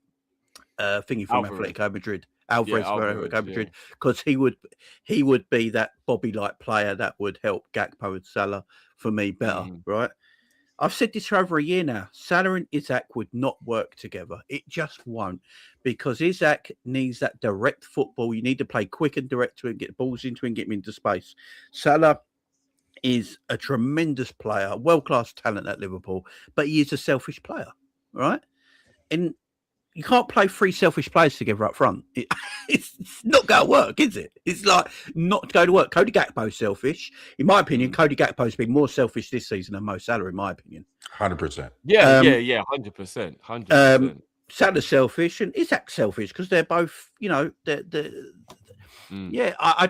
from Atletico Madrid, Alvarez from Atletico Madrid, because he would be that Bobby-like player that would help Gakpo and Salah for me better, right? I've said this for over a year now. Salah and Isak would not work together. It just won't, because Isak needs that direct football. You need to play quick and direct to him, get balls into him, get him into space. Salah is a tremendous player, world-class talent at Liverpool, but he is a selfish player, right? And you can't play three selfish players together up front. It's not going to work, is it? It's like not going to work. Cody Gakpo's selfish. In my opinion, Cody Gakpo's been more selfish this season than Mo Salah, in my opinion. 100%. Yeah, 100%. 100%. Salah's selfish and Isak's selfish because they're both, I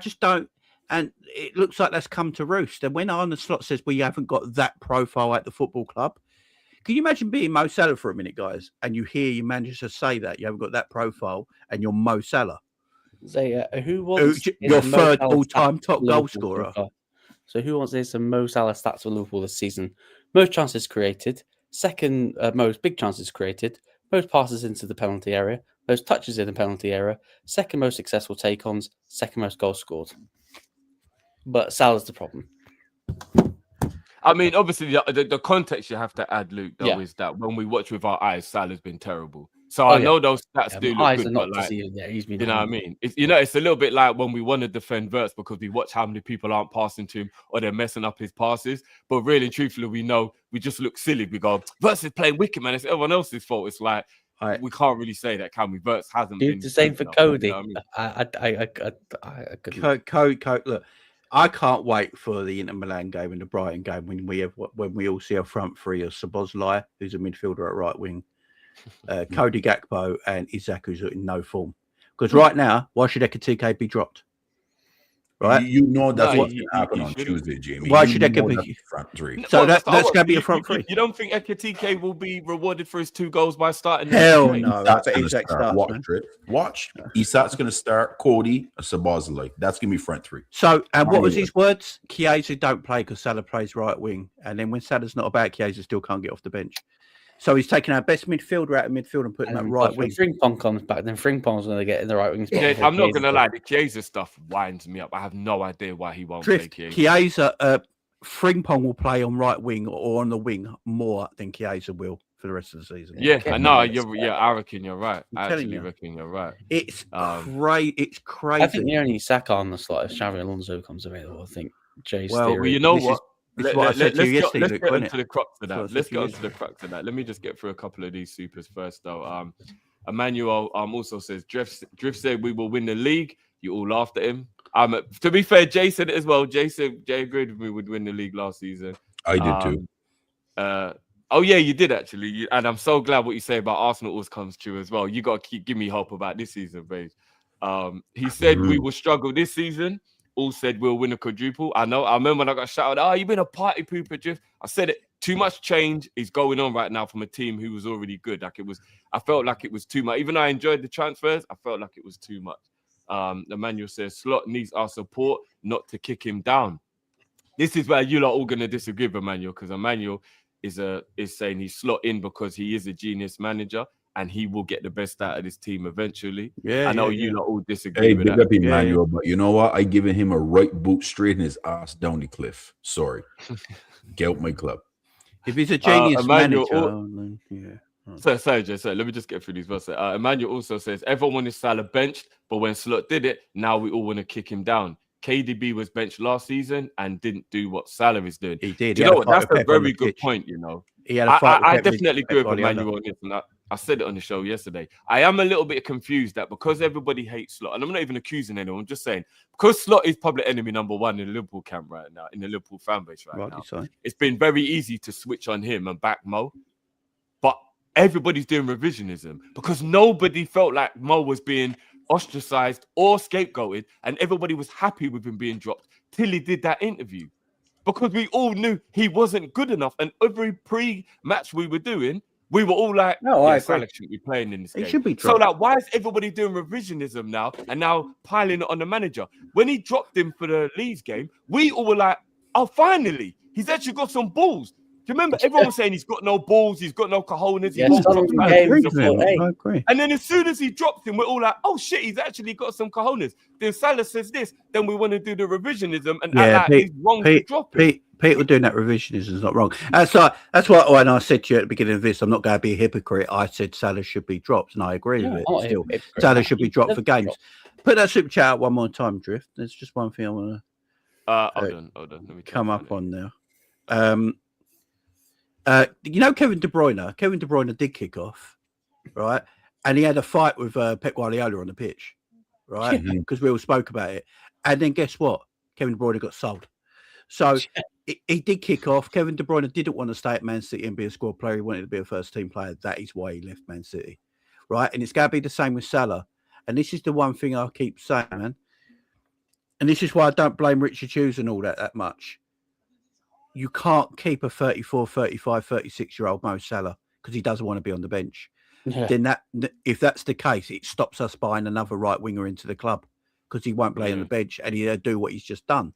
just don't. And it looks like that's come to roost. And when Arne Slot says we haven't got that profile at the football club, can you imagine being Mo Salah for a minute, guys? And you hear your manager say that you haven't got that profile, and you're Mo Salah. Say who wants your third all-time top goal scorer? So who wants this? Some Mo Salah stats for Liverpool this season: most chances created, second most big chances created, most passes into the penalty area, most touches in the penalty area, second most successful take-ons, second most goals scored. But Salah's the problem. I mean, obviously, the context you have to add, Luke, though, is that when we watch with our eyes, Salah's been terrible. So I know those stats do look good, but like, he's been. You know what I mean? It's a little bit like when we want to defend Wirtz because we watch how many people aren't passing to him or they're messing up his passes. But really, truthfully, we know we just look silly. We go, Wirtz is playing wicked, man. It's everyone else's fault. It's like we can't really say that, can we? Wirtz hasn't been the same for Cody. You know what I couldn't. Look. I can't wait for the Inter Milan game and the Brighton game when we all see a front three of Szoboszlai, who's a midfielder at right wing, Cody Gakpo and Isak, who's in no form. Because right now, why should Ekitike be dropped? Right, that's what's going to happen on Tuesday, Jamie. Why should Ekitike be front three? So that's going to be a front three. You don't think Ekitike will be rewarded for his 2 goals by starting? Hell no. Watch. Isak's going to start. Cody, Szoboszlai. That's going to be front three. So, and what was his words? Chiesa don't play because Salah plays right wing, and then when Salah's not about, Chiesa still can't get off the bench. So he's taking our best midfielder out of midfield and putting that right wing. When Frimpong comes back, then Frimpong's going to get in the right wing spot. Yeah, I'm not going to lie. The Chiesa stuff winds me up. I have no idea why he won't Drift, play Chiesa. Chiesa, Frimpong will play on right wing or on the wing more than Chiesa will for the rest of the season. Yeah, I know. I reckon you're right. I actually reckon you're right. It's crazy. It's crazy. I think you only need Saka on the slot if Xavi Alonso becomes available. I think Jay's well, theory. You know what? This is what I said to you yesterday. Let's get into the crux of that. Let's get onto the crux of that. Let me just get through a couple of these supers first, though. Emmanuel also says, Drift said we will win the league. You all laughed at him. To be fair, Jay said it as well. Jay agreed with me would win the league last season. I did too. Oh yeah, you did actually. And I'm so glad what you say about Arsenal always comes true as well. You got to give me hope about this season, babe. He said we will struggle this season. All said we'll win a quadruple. I know. I remember when I got shouted, "Oh, you've been a party pooper, Drift." I said it. Too much change is going on right now from a team who was already good. I felt like it was too much. Even though I enjoyed the transfers, I felt like it was too much. Emmanuel says Slot needs our support, not to kick him down. This is where you lot all going to disagree with Emmanuel, because Emmanuel is saying he's slot in because he is a genius manager and he will get the best out of this team eventually. Yeah, I know you lot all disagree with that. Big up Emmanuel, but you know what? I giving him a right boot straight in his ass down the cliff. Sorry, get out my club. If he's a genius manager, Sorry, Jay. Let me just get through these verses. Emmanuel also says everyone wanted Salah benched, but when Slot did it, now we all want to kick him down. KDB was benched last season and didn't do what Salah is doing. He did. You know what? That's a very good point. You know, he had a fight. I definitely agree with Emmanuel on this, and I said it on the show yesterday. I am a little bit confused that because everybody hates Slot, and I'm not even accusing anyone. I'm just saying because Slot is public enemy number one in the Liverpool camp right now, in the Liverpool fan base right now. It's been very easy to switch on him and back Mo, but everybody's doing revisionism because nobody felt like Mo was being ostracized or scapegoated, and everybody was happy with him being dropped till he did that interview, because we all knew he wasn't good enough. And every pre-match we were doing, we were all like, Salah shouldn't be playing in this game. Should be so like, why is everybody doing revisionism now and now piling it on the manager? When he dropped him for the Leeds game, we all were like, oh, finally, he's actually got some balls. Do you remember everyone was saying he's got no balls, he's got no cojones, I agree. And then as soon as he dropped him, we're all like, oh shit, he's actually got some cojones. Then Salah says this, then we want to do the revisionism and act like he's wrong to drop him. People doing that revisionism is not wrong. That's why when I said to you at the beginning of this, I'm not going to be a hypocrite. I said Salah should be dropped, and I agree with it. Still, Salah should be dropped for games. Put that super chat out one more time, Drift. There's just one thing I want to hold on. Let me come up on now. You know Kevin De Bruyne? Kevin De Bruyne did kick off, right? And he had a fight with Pep Guardiola on the pitch, right? Because we all spoke about it. And then guess what? Kevin De Bruyne got sold. So he did kick off. Kevin De Bruyne didn't want to stay at Man City and be a squad player. He wanted to be a first-team player. That is why he left Man City, right? And it's going to be the same with Salah. And this is the one thing I keep saying, man. And this is why I don't blame Richard Hughes and all that much. You can't keep a 34, 35, 36-year-old Mo Salah because he doesn't want to be on the bench. Yeah. Then if that's the case, it stops us buying another right winger into the club because he won't play on the bench and he'll do what he's just done.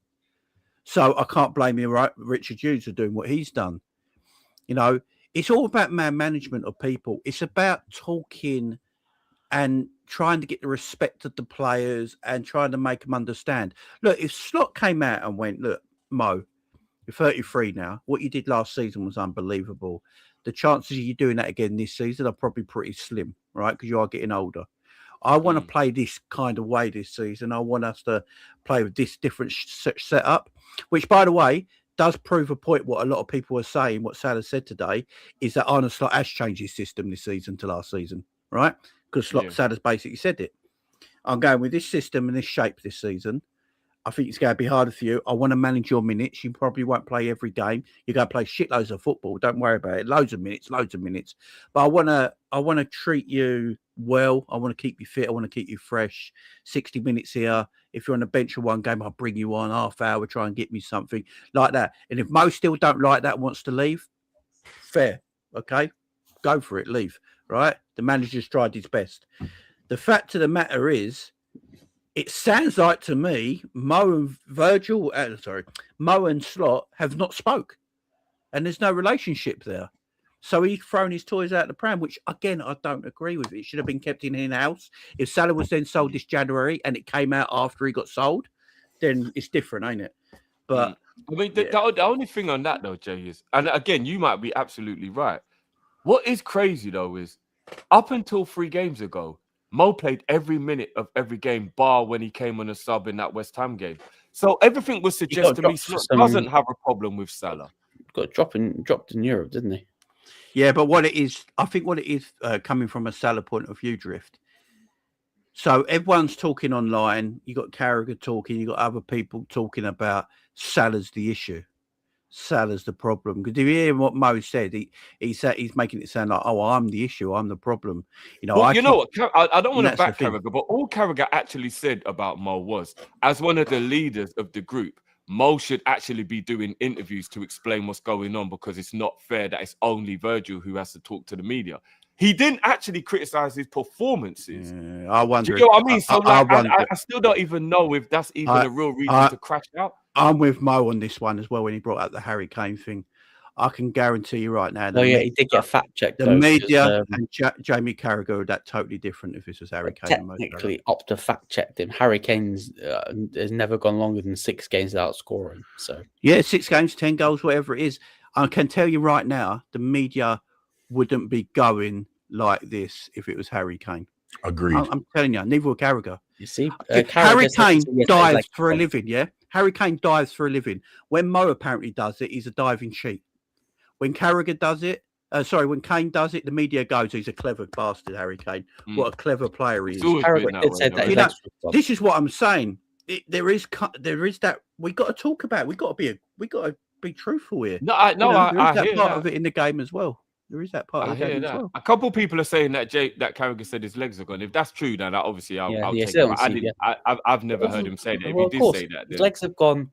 So I can't blame him, right? Richard Hughes for doing what he's done. You know, it's all about management of people. It's about talking and trying to get the respect of the players and trying to make them understand. Look, if Slot came out and went, look, Mo, you're 33 now. What you did last season was unbelievable. The chances of you doing that again this season are probably pretty slim, right? Because you are getting older. I want to play this kind of way this season. I want us to play with this different setup, which, by the way, does prove a point. What a lot of people are saying, what Salah said today, is that Arne Slot has changed his system this season to last season, right? Because Salah's basically said it. I'm going with this system and this shape this season. I think it's going to be harder for you. I want to manage your minutes. You probably won't play every game. You're going to play shitloads of football. Don't worry about it. Loads of minutes. But I want to treat you well. I want to keep you fit. I want to keep you fresh. 60 minutes here. If you're on the bench for one game, I'll bring you on half hour, try and get me something like that. And if Mo still don't like that, wants to leave, fair. Okay, go for it. Leave. Right. The manager's tried his best. The fact of the matter is, it sounds like to me, Mo and Slot have not spoke, and there's no relationship there. So he's thrown his toys out the pram, which again I don't agree with. It should have been kept in house. If Salah was then sold this January and it came out after he got sold, then it's different, ain't it? But I mean, the only thing on that though, Jay, is, and again, you might be absolutely right. What is crazy though is, up until 3 games ago, Mo played every minute of every game, bar when he came on a sub in that West Ham game. So everything would suggest to me Slot doesn't have a problem with Salah. Got dropped in Europe, didn't he? yeah, but what it is, I think what it is coming from a Salah point of view, Drift. So everyone's talking online. You got Carragher talking. You got other people talking about Salah's the issue. Salah's the problem. Because if you hear what Mo said, he's making it sound like, oh, I'm the issue. I'm the problem. You know, Well, you know what? I don't want to that's the back thing. Carragher, but all Carragher actually said about Mo was, as one of the leaders of the group, Mo should actually be doing interviews to explain what's going on, because it's not fair that it's only Virgil who has to talk to the media. He didn't actually criticize his performances. I wonder. Do you know what I mean? So I I still don't even know if that's even a real reason to crash out. I'm with Mo on this one as well. When he brought up the Harry Kane thing, I can guarantee you right now. He did get fact checked. The media and Jamie Carragher are that totally different. If this was Harry Kane, technically, Opta fact checked him. Harry Kane's has never gone longer than 6 games without scoring. So yeah, 6 games, 10 goals, whatever it is. I can tell you right now, the media wouldn't be going like this if it was Harry Kane. Agreed. I'm telling you, neither will Carragher. you see, Harry Kane dives for a living. Yeah, Harry Kane dives for a living. When Mo apparently does it, he's a diving sheep. When Carragher does it, when Kane does it, the media goes, he's a clever bastard, Harry Kane. What a clever player he is. This is what I'm saying. There is that we got to talk about. We got to be truthful here. I hear part of it in the game as well. There is that part of the game as well. A couple of people are saying that Carragher said his legs are gone. If that's true, then obviously I'll take it. I've never heard him say that. If he did say that, his legs have gone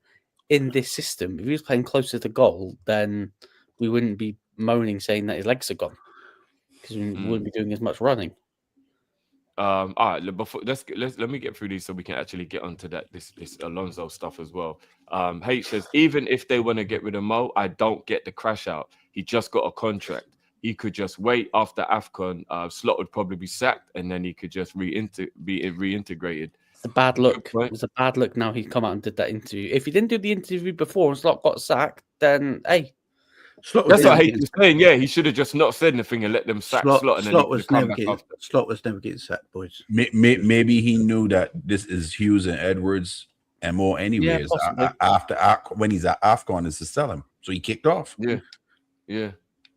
in this system. If he was playing closer to goal, then we wouldn't be moaning saying that his legs are gone, because we wouldn't be doing as much running. All right, let me get through these so we can actually get onto this Alonso stuff as well. H says, even if they want to get rid of Mo, I don't get the crash out. He just got a contract. He could just wait after AFCON. Slot would probably be sacked, and then he could just be reintegrated. It's a bad look. It was a bad look. Now he's come out and did that interview. If he didn't do the interview before and Slot got sacked, then hey. That's what H is saying. Yeah, he should have just not said anything and let them sack Slot. And Slot was never getting sacked, boys. Maybe he knew that this is Hughes and Edwards and more anyways. When he's at AFCON, is to sell him. So he kicked off. Yeah.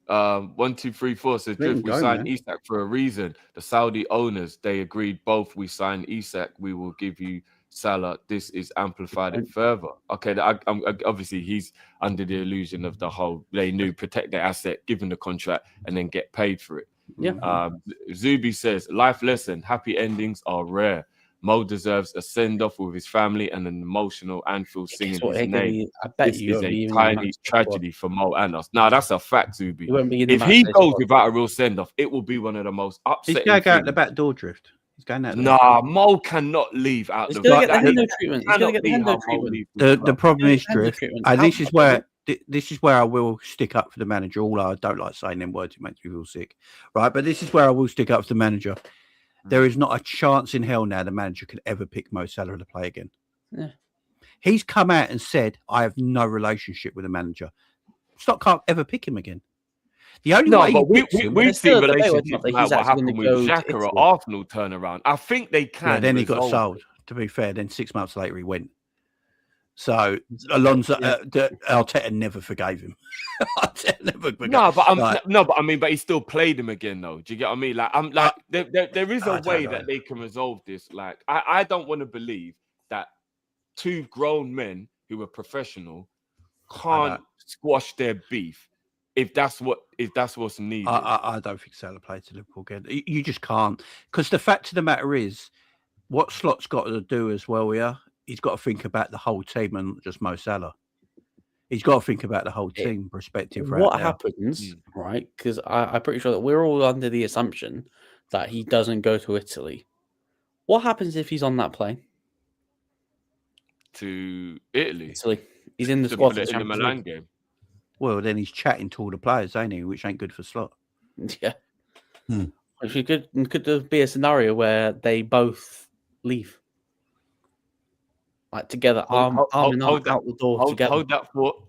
1, 2, 3, 4 says Drift, we signed Isak for a reason. The Saudi owners, they agreed both. We signed Isak, we will give you Salah. This is amplified it further. Okay, I'm obviously he's under the illusion of the whole they knew protect their asset, give him the contract, and then get paid for it. Yeah. Zubi says life lesson: happy endings are rare. Mo deserves a send-off with his family and an emotional Anfield singing his name. I bet this is a tiny tragedy for Mo and us. Now that's a fact, Zubi. If he goes without a real send-off, it will be one of the most upsetting. He's going to go out the back door, Drift. He's going out. Mo cannot leave out the back. He's going to get the Hendo treatment. The problem is, Drift, and this is where I will stick up for the manager. Although I don't like saying them words, it makes me feel sick, right? But this is where I will stick up for the manager. There is not a chance in hell now the manager could ever pick Mo Salah to play again. Yeah. He's come out and said, I have no relationship with the manager. Stock can't ever pick him again. The only way we've seen relationships like what happened with Xhaka at Arsenal turnaround. I think they can. Yeah, then he got sold. To be fair, then 6 months later he went. So Alonso, Arteta never forgave him. But he still played him again, though. Do you get what I mean? Like, there is a way that they can resolve this. Like, I don't want to believe that 2 grown men who are professional can't squash their beef if that's what's needed. I don't think Salah played to Liverpool again. You just can't, because the fact of the matter is, what Slot's got to do as well here. He's got to think about the whole team and not just Mo Salah. He's got to think about the whole team perspective. What happens, right? Because I'm pretty sure that we're all under the assumption that he doesn't go to Italy. What happens if he's on that plane? To Italy? He's in the squad in the Milan game. Well, then he's chatting to all the players, ain't he? Which ain't good for Slot. Yeah. Hmm. Which could be a scenario where they both leave. Like together, arm in arm that, out the door together.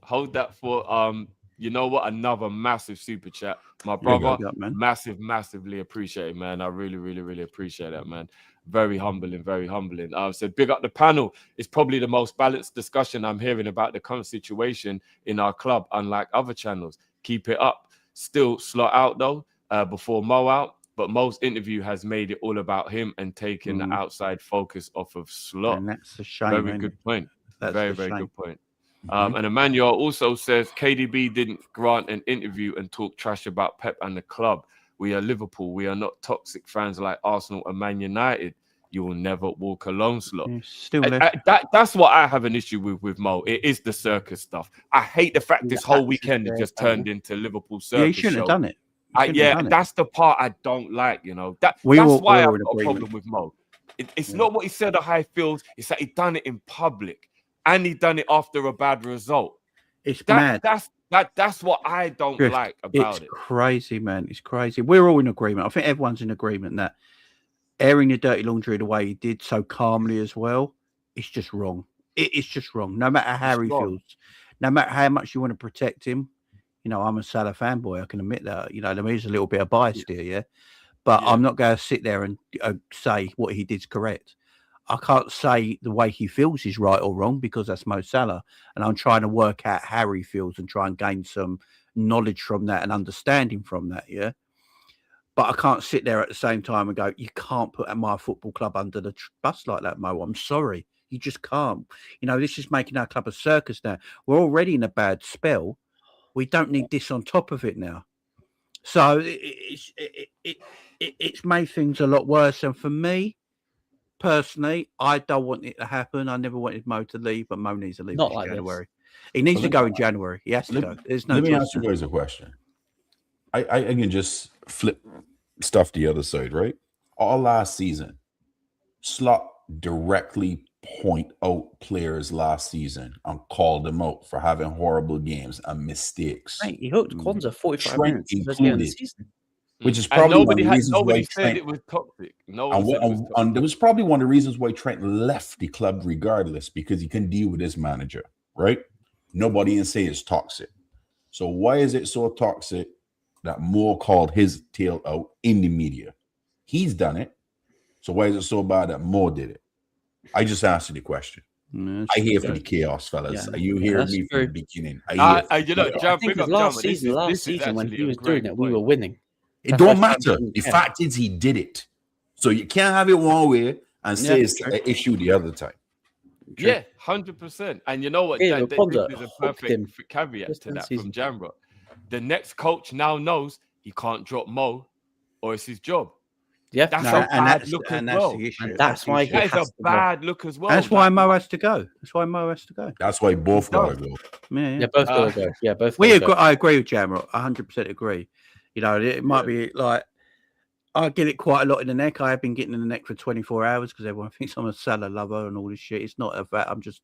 Hold that for you know what? Another massive super chat. My There you brother, go, man. massively appreciate it, man. I really appreciate that, man. Very humbling, very humbling. So big up the panel. It's probably the most balanced discussion I'm hearing about the current situation in our club, unlike other channels. Keep it up. Still Slot out though, before Mo out. But Mo's interview has made it all about him and taking the outside focus off of Slot. And that's a shame. Very good point. That's very shame. good point. And Emmanuel also says KDB didn't grant an interview and talk trash about Pep and the club. We are Liverpool. We are not toxic fans like Arsenal and Man United. You will never walk alone, Slot. Still That's what I have an issue with Mo. It is the circus stuff. I hate the fact this whole weekend it just turned into Liverpool circus. Yeah, he shouldn't have done it. That's the part I don't like, you know. That's why I've got a problem with Mo. It's not what he said or how he feels. It's that he done it in public and he done it after a bad result. It's mad. That's what I don't like about it. It's crazy, man. It's crazy. We're all in agreement. I think everyone's in agreement that airing your dirty laundry the way he did so calmly as well, it's just wrong. It's just wrong. No matter how he feels, no matter how much you want to protect him. You know, I'm a Salah fanboy. I can admit that. You know, there's a little bit of bias there, yeah. But I'm not going to sit there and say what he did's correct. I can't say the way he feels is right or wrong because that's Mo Salah, and I'm trying to work out how he feels and try and gain some knowledge from that and understanding from that, yeah. But I can't sit there at the same time and go, you can't put my football club under the bus like that, Mo. I'm sorry, you just can't. You know, this is making our club a circus now. We're already in a bad spell. We don't need this on top of it now. So it's made things a lot worse. And for me, personally, I don't want it to happen. I never wanted Mo to leave, but Mo needs to leave in January. He needs to go in January. He has to go. There's no Let me ask you guys a question. I can just flip stuff the other side, right? All last season, Slot directly point out players last season and call them out for having horrible games and mistakes. Mate, he hooked Kwanzaa 45 minutes included, the season. which is probably one of the reasons nobody why said Trent, it was toxic. and there was probably one of the reasons why Trent left the club regardless, because he can deal with his manager, right? Nobody can say it's toxic. So why is it so toxic that Moore called his tail out in the media? He's done it. So why is it so bad that Moore did it? I just asked you the question. I here for the chaos, fellas. Are you hearing me from the beginning? I think last season when he was doing it, we were winning. It don't matter. The fact is he did it. So you can't have it one way and say it's an issue the other time. Yeah, 100%. And you know what? There's a perfect caveat to that from Jamrock. The next coach now knows he can't drop Mo or it's his job. Yeah, that's a bad look as well. And that's why that is a bad look as well. That's why Mo has to go. That's why both gotta go. Yeah, both gotta go. Yeah, both. I agree with Jamrock. 100% agree. You know, it might be like I get it quite a lot in the neck. I have been getting in the neck for 24 hours because everyone thinks I'm a Salah lover and all this shit. It's not a fact. I'm just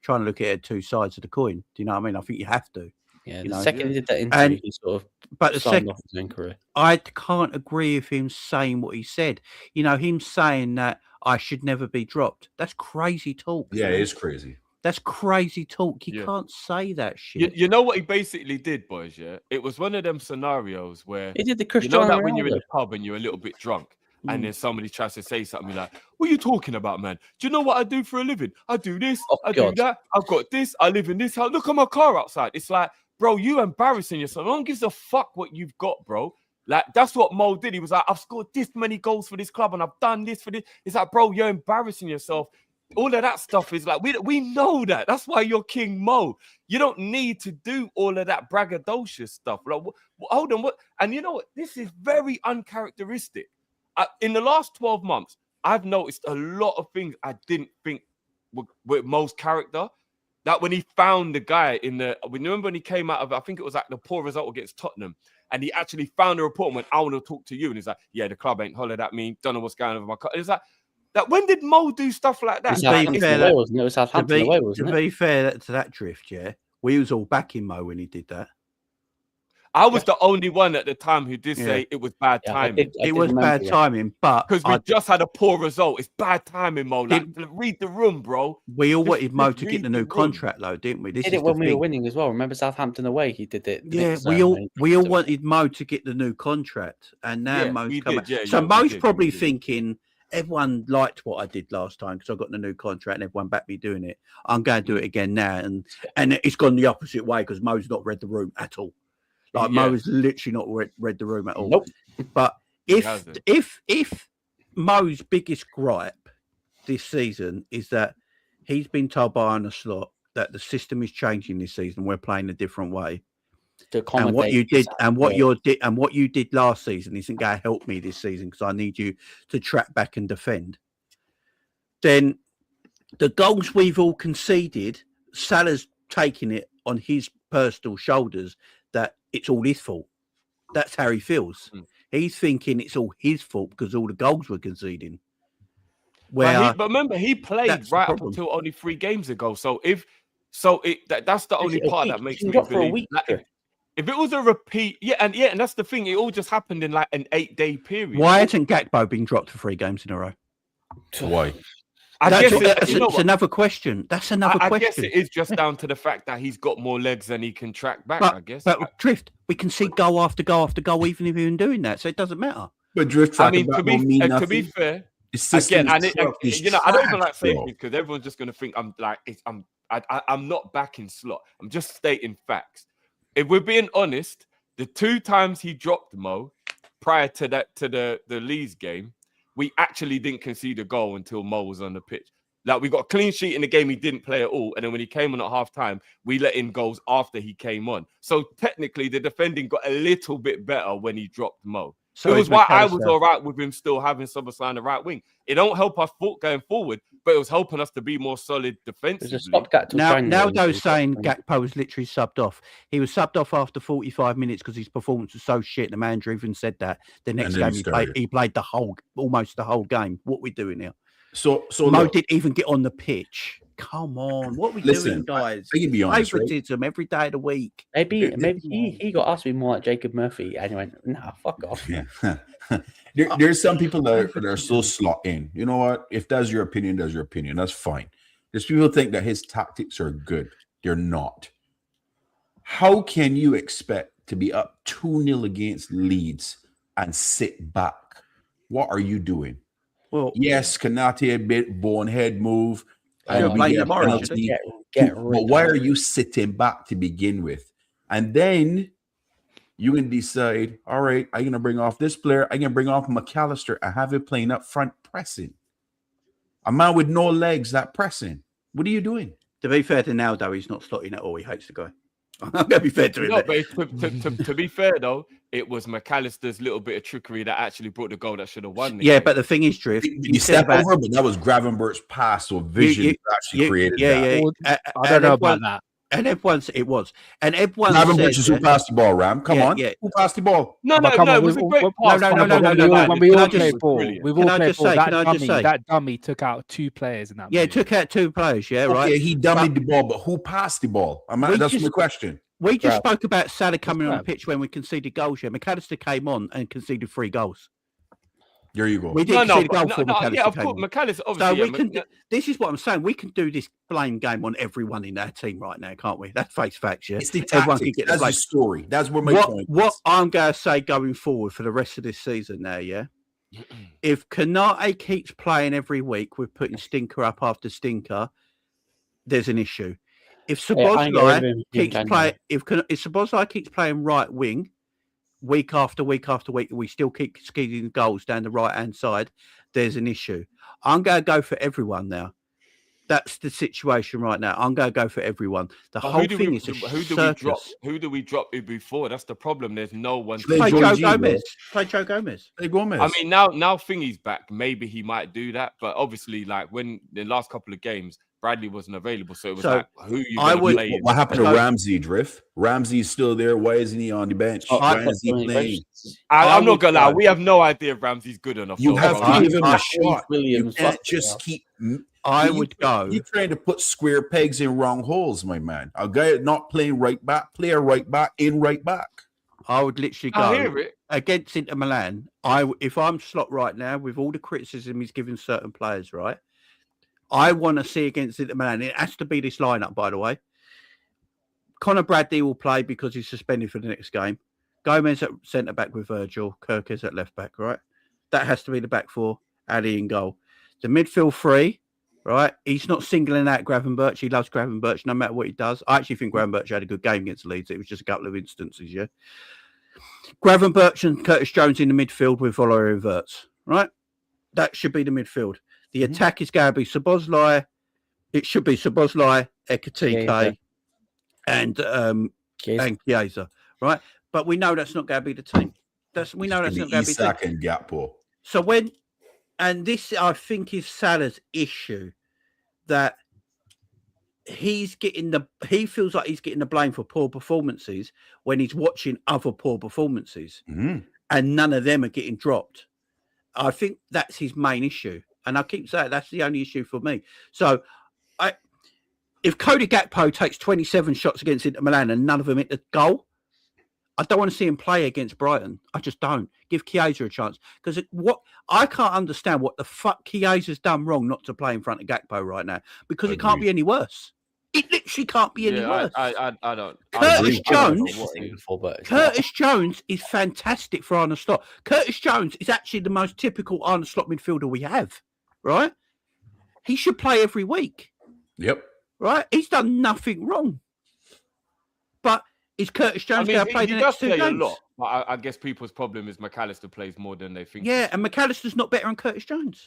trying to look at it two sides of the coin. Do you know what I mean? I think you have to. Yeah, the second he did that interview, he sort of signed off his own career. I can't agree with him saying what he said. You know, him saying that I should never be dropped. That's crazy talk. Yeah, it is crazy. That's crazy talk. You can't say that shit. You know what he basically did, boys? Yeah, it was one of them scenarios where he did the Cristiano that when you're in the pub and you're a little bit drunk. And then somebody tries to say something like, what are you talking about, man? Do you know what I do for a living? I do this, do that. I've got this. I live in this house. Look at my car outside. It's like, bro, you embarrassing yourself. No one gives a fuck what you've got, bro. Like, that's what Mo did. He was like, I've scored this many goals for this club and I've done this for this. It's like, bro, you're embarrassing yourself. All of that stuff is like, we know that. That's why you're King Mo. You don't need to do all of that braggadocious stuff. Like, hold on. And you know what? This is very uncharacteristic. In the last 12 months, I've noticed a lot of things I didn't think with Mo's character. That when he found the guy remember when he came out of, I think it was like the poor result against Tottenham, and he actually found a report and went, I want to talk to you. And he's like, yeah, the club ain't hollered at me. Don't know what's going on with my car. It's like, when did Mo do stuff like that? To be fair to that drift, yeah, we was all backing Mo when he did that. I was the only one at the time who did Yeah. say it was bad I timing. did It was remember bad timing, but Because we just had a poor result. It's bad timing, Mo. Like, read the room, bro. we all Just- wanted Mo just to get read the the new room. contract, though, didn't we? He This did is it when the we were thing. winning as well. Remember Southampton away? He did it. the Yeah, next we all ceremony. wanted Mo to get the new contract, and now Yeah, Mo's we come did, back. yeah, So yeah, we Mo's did, probably we did. thinking everyone liked what I did last time because I got the new contract and everyone backed me doing it. I'm going to do it again now, and it's gone the opposite way because Mo's not read the room at all. Like Mo Yeah. has literally not read the room at all. Nope. But He if hasn't. if Mo's biggest gripe this season is that he's been told by Arne Slot that the system is changing this season, we're playing a different way, and what you did and what you did last season isn't going to help me this season because I need you to track back and defend. Then the goals we've all conceded, Salah's taking it on his personal shoulders that it's all his fault. That's how he feels. He's thinking it's all his fault because all the goals we're conceding. But remember, he played that's the right up problem. until only 3 games ago. So that's the only part that makes me for a believe. week. Like, if it was a repeat, and that's the thing. It all just happened in like an 8-day period. Why hasn't Gakpo been dropped for 3 games in a row? Why? That's another question. That's another I question. guess it is just down to the fact that he's got more legs and he can track back. But, I guess. But Drift, we can see goal after goal after goal, even if you're doing that, so it doesn't matter. But Drift, I mean, to be fair, again, I don't even like saying this because everyone's just gonna think I'm not backing Slot. I'm just stating facts. If we're being honest, the 2 times he dropped Mo prior to the Leeds game, we actually didn't concede a goal until Mo was on the pitch. Like, we got a clean sheet in the game he didn't play at all, and then when he came on at half-time, we let in goals after he came on. So technically, the defending got a little bit better when he dropped Mo. So it was why I was all right with him still having Soboslai on the right wing. It don't help us going forward, but it was helping us to be more solid defensively. Now they're saying Gakpo was literally subbed off. He was subbed off after 45 minutes because his performance was so shit. The manager even said that. The next game he played almost the whole game. What are we doing now? So Mo didn't even get on the pitch. Come on, what are we doing, guys? I can be honest, favoritism every day of the week. Maybe he got asked to be more like Jacob Murphy, and he went, "Nah, fuck off." Yeah. There's some people that are so slot in. You know what? If that's your opinion, that's your opinion. That's fine. There's people who think that his tactics are good. They're not. How can you expect to be up 2-0 against Leeds and sit back? What are you doing? Well, yes, Kanate a bit bonehead move. And we get a penalty. But why are you sitting back to begin with? And then you can decide, all right, I'm going to bring off this player. I'm going to bring off McAllister and have it playing up front pressing. A man with no legs that pressing. What are you doing? To be fair to Naldo, he's not slotting at all. He hates the guy. I'm going to be fair to him. No, but to be fair, though, it was McAllister's little bit of trickery that actually brought the goal that should have won. Yeah, but the thing is, Drift, you step over, but that was Gravenberch's pass or vision actually created that. Yeah. I don't know about that. And everyone said, Gravenberch is who passed the ball, Ram. Come on. Yeah. Who passed the ball? No, it was a great pass. When we all played ball, we've all played ball. That dummy took out 2 players in that. Yeah, took out 2 players. Yeah, right. Yeah, he dummied the ball, but who passed the ball? That's my question. We just spoke about Salah coming on the pitch when we conceded goals. Yeah, McAllister came on and conceded 3 goals. There you go. We didn't concede a goal for McAllister. Yeah, of course, McAllister. Obviously, so this is what I'm saying. We can do this blame game on everyone in our team right now, can't we? That's face facts. Yeah, it's the tactics. That's the story. That's where my point. What I'm going to say going forward for the rest of this season now, yeah. If Kanate keeps playing every week, we're putting stinker up after stinker. There's an issue. If Szoboszlai keeps playing right wing week after week after week, we still keep skeeting goals down the right hand side, there's an issue. I'm going to go for everyone now. That's the situation right now. I'm going to go for everyone. The whole thing is who do we drop before? That's the problem. There's no one. Play Joe Gomez. Play Gomez. I mean, now Thingy's back. Maybe he might do that, but obviously, like when the last couple of games, Bradley wasn't available, so it was like, who you going to play? What happened to Ramsey, Drift? Ramsey's still there. Why isn't he on the bench? Why is he playing? I'm not going to lie. We have no idea if Ramsey's good enough. You have to give him a shot. You can't just keep... would go. You're trying to put square pegs in wrong holes, my man. A guy not playing right back, play a right back in right back. I would literally I go hear it. against Inter Milan. If I'm Slot right now, with all the criticism he's given certain players, right? I want to see against Inter Milan. It has to be this lineup, by the way. Conor Bradley will play because he's suspended for the next game. Gomez at centre back with Virgil. Kirkes at left back, right? That has to be the back four. Ali in goal. The midfield three, right? He's not singling out Gravenberch. He loves Gravenberch no matter what he does. I actually think Gravenberch had a good game against Leeds. It was just a couple of instances, yeah. Gravenberch and Curtis Jones in the midfield with Valerio Wirtz, right? That should be the midfield. The attack is going to be Szoboszlai. It should be Szoboszlai, Ekatike, and Chiesa, right? But we know that's not going to be the team. We know that's not going to be the team. And Gakpo. So and this I think is Salah's issue, that he feels like he's getting the blame for poor performances when he's watching other poor performances, and none of them are getting dropped. I think that's his main issue. And I keep saying that's the only issue for me. So if Cody Gakpo takes 27 shots against Inter Milan and none of them hit the goal, I don't want to see him play against Brighton. I just don't. Give Chiesa a chance. Because I can't understand what the fuck Chiesa's done wrong not to play in front of Gakpo right now. Because it can't be any worse. It literally can't be any worse. I don't. Curtis Jones is fantastic for Arne Slot. Curtis Jones is actually the most typical Arne Slot midfielder we have, right? He should play every week. Yep. Right? He's done nothing wrong. But is Curtis Jones going to play the next 2 games? A lot. But I guess people's problem is McAllister plays more than they think. Yeah, and McAllister's not better than Curtis Jones.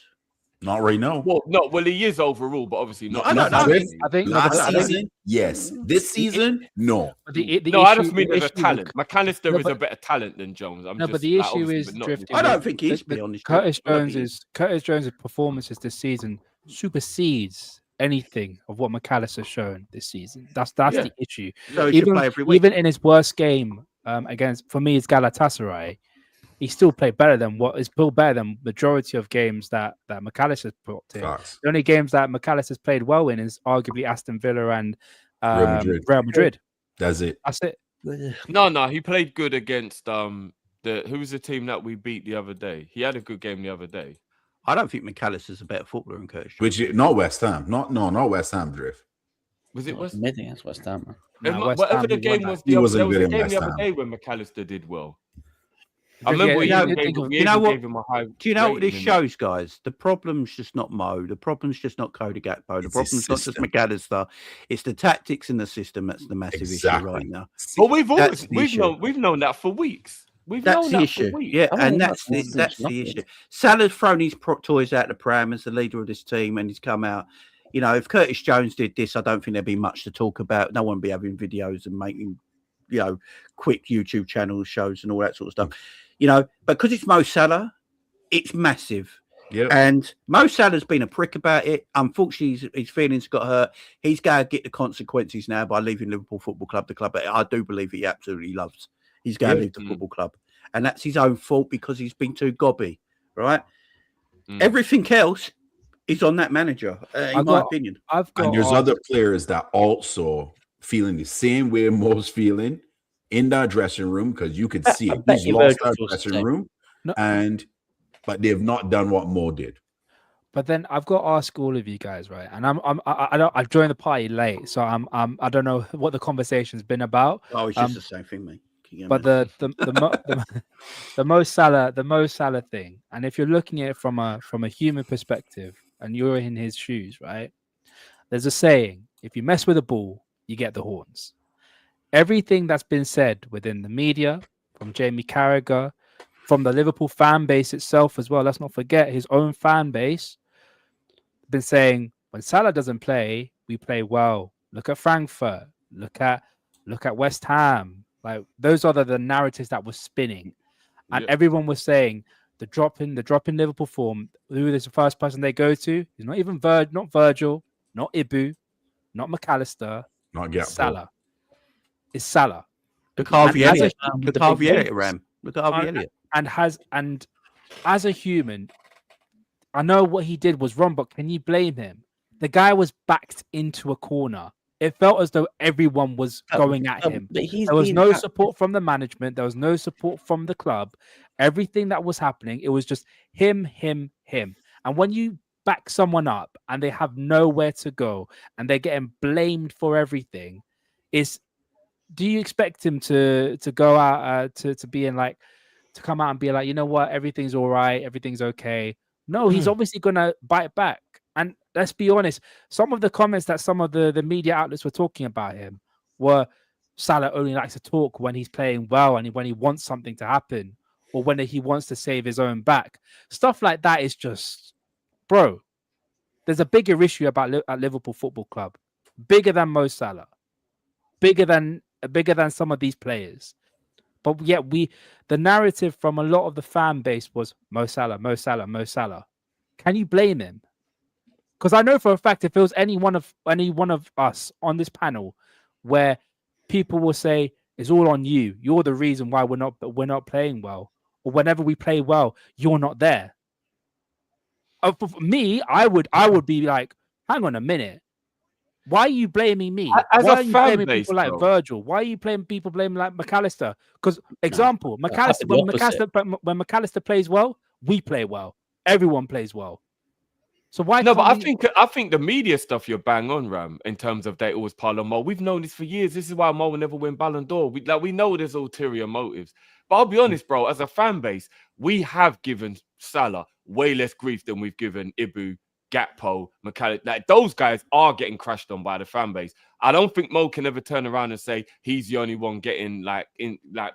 Not right now. Well, he is overall, but obviously not. I think last season, yes. This season, no. I just mean as a talent. McAllister is a better talent than Jones. But the issue is drifting. I don't think he is, to be honest. Curtis Jones' performances this season supersedes anything of what McAllister's shown this season. That's the issue. So he should play every week. Even in his worst game against Galatasaray, he still played better than majority of games that McAllister's put in. The only games that McAllister's played well in is arguably Aston Villa and Real Madrid. That's it. No, he played good against who was the team that we beat the other day? He had a good game the other day. I don't think McAllister's a better footballer than Curtis. Not West Ham. Not West Ham, Drift. Was it West? I think it's West Ham. Whatever the game was, there was a game the other day when McAllister did well. I remember gave him a high. Do you know what this shows, guys? The problem's just not Mo. The problem's just not Cody Gakpo. The problem's not just McAllister. It's the tactics in the system that's the massive issue right now. But we've known that for weeks. That's the issue. Yeah, and that's the issue. Salah's thrown his toys out the pram as the leader of this team, and he's come out. You know, if Curtis Jones did this, I don't think there'd be much to talk about. No one would be having videos and making, quick YouTube channel shows and all that sort of stuff. But because it's Mo Salah, it's massive. Yep. And Mo Salah's been a prick about it. Unfortunately, his feelings got hurt. He's going to get the consequences now by leaving Liverpool Football Club, the club that I do believe he absolutely loves. He's going to leave the football club. And that's his own fault because he's been too gobby, right? Everything else is on that manager, in my opinion. And there's other players that also feeling the same way Mo's feeling in that dressing room, because you could see it. He's lost that dressing room, but they've not done what Mo did. But then I've got to ask all of you guys, right? And I've joined the party late, so I don't know what the conversation's been about. Oh, it's just the same thing, mate. But the Mo Salah thing, and if you're looking at it from a human perspective, and you're in his shoes, right? There's a saying: if you mess with a bull, you get the horns. Everything that's been said within the media, from Jamie Carragher, from the Liverpool fan base itself as well. Let's not forget his own fan base been saying when Salah doesn't play, we play well. Look at Frankfurt. Look at West Ham. Like those are the narratives that were spinning, and everyone was saying the drop in Liverpool form. Who is the first person they go to? He's not even not Virgil, not Ibu, not McAllister, not Gakpo. Salah. It's Salah. Look at Harvey Elliott. Look at Harvey Elliott, Ram. Look at Harvey Elliott. And as a human, I know what he did was wrong, but can you blame him? The guy was backed into a corner. It felt as though everyone was going at him. But he's There was being no act- support from the management. There was no support from the club. Everything that was happening, it was just him. And when you back someone up and they have nowhere to go and they're getting blamed for everything, do you expect him to go out to be in like to come out and be like, you know what, everything's all right, everything's okay? No, he's obviously gonna bite back. And let's be honest, some of the comments that some of the media outlets were talking about him were Salah only likes to talk when he's playing well and when he wants something to happen or when he wants to save his own back. Stuff like that is just, bro, there's a bigger issue at Liverpool Football Club, bigger than Mo Salah, bigger than some of these players. But yet the narrative from a lot of the fan base was Mo Salah, Mo Salah, Mo Salah. Can you blame him? Because I know for a fact if it was any one of us on this panel where people will say it's all on you, you're the reason why we're not playing well, or whenever we play well, you're not there. For me, I would be like, hang on a minute. Why are you blaming me? As Why a are you fan blaming base, people like bro. Virgil? Why are you blaming people like McAllister? Because example, McAllister, when McAllister plays well, we play well. Everyone plays well. So why? No, but I think the media stuff you're bang on, Ram, in terms of they always pile on Mo. We've known this for years. This is why Mo will never win Ballon d'Or. We know there's ulterior motives. But I'll be honest, bro, as a fan base, we have given Salah way less grief than we've given Ibu, Gakpo, McAllister. Like those guys are getting crashed on by the fan base. I don't think Mo can ever turn around and say he's the only one getting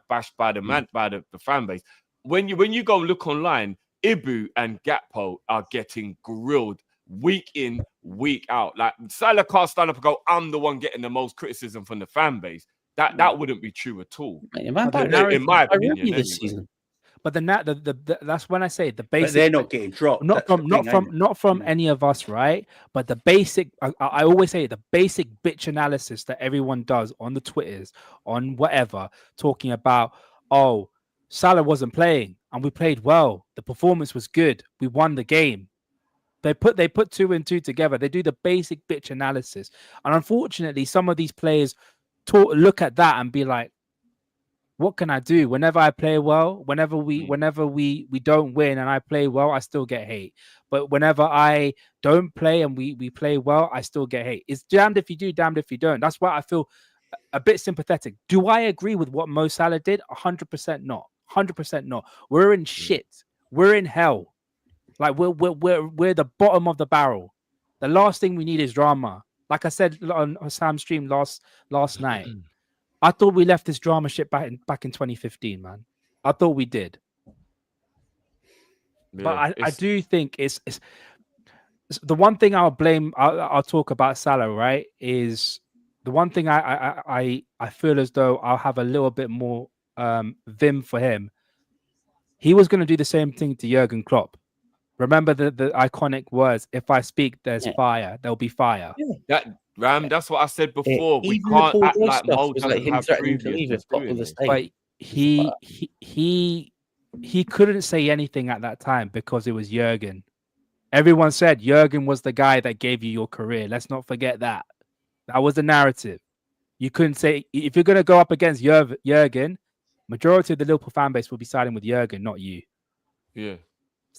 bashed by the fan base. When you go look online, Ibu and Gakpo are getting grilled week in, week out. Like Salah can't stand up and go, I'm the one getting the most criticism from the fan base. That wouldn't be true at all. in my opinion, anyway. season. But that's when I say the basic. But they're not getting dropped. Not from any of us, right? But the basic. I always say the basic bitch analysis that everyone does on the Twitters, on whatever, talking about, oh, Salah wasn't playing and we played well. The performance was good. We won the game. They put 2 and 2 together. They do the basic bitch analysis, and unfortunately, some of these players look at that and be like, what can I do? Whenever I play well, whenever we don't win and I play well, I still get hate. But whenever I don't play and we play well, I still get hate. It's damned if you do, damned if you don't. That's why I feel a bit sympathetic. Do I agree with what Mo Salah did? 100% not. 100% not. We're in shit. We're in hell. Like we're the bottom of the barrel. The last thing we need is drama. Like I said on Sam's stream last night. I thought we left this drama shit back in 2015, man. I thought we did. Yeah, but I do think it's the one thing I'll blame. I'll talk about Salah, right? Is the one thing I feel as though I'll have a little bit more vim for him. He was going to do the same thing to Jurgen Klopp. Remember the iconic words, if I speak, there's fire, there'll be fire. Yeah. That's what I said before. We can't act like Mo doesn't have previous experience. But he couldn't say anything at that time because it was Jurgen. Everyone said Jurgen was the guy that gave you your career. Let's not forget that. That was the narrative. You couldn't say, if you're going to go up against Jurgen, majority of the Liverpool fan base will be siding with Jurgen, not you. Yeah.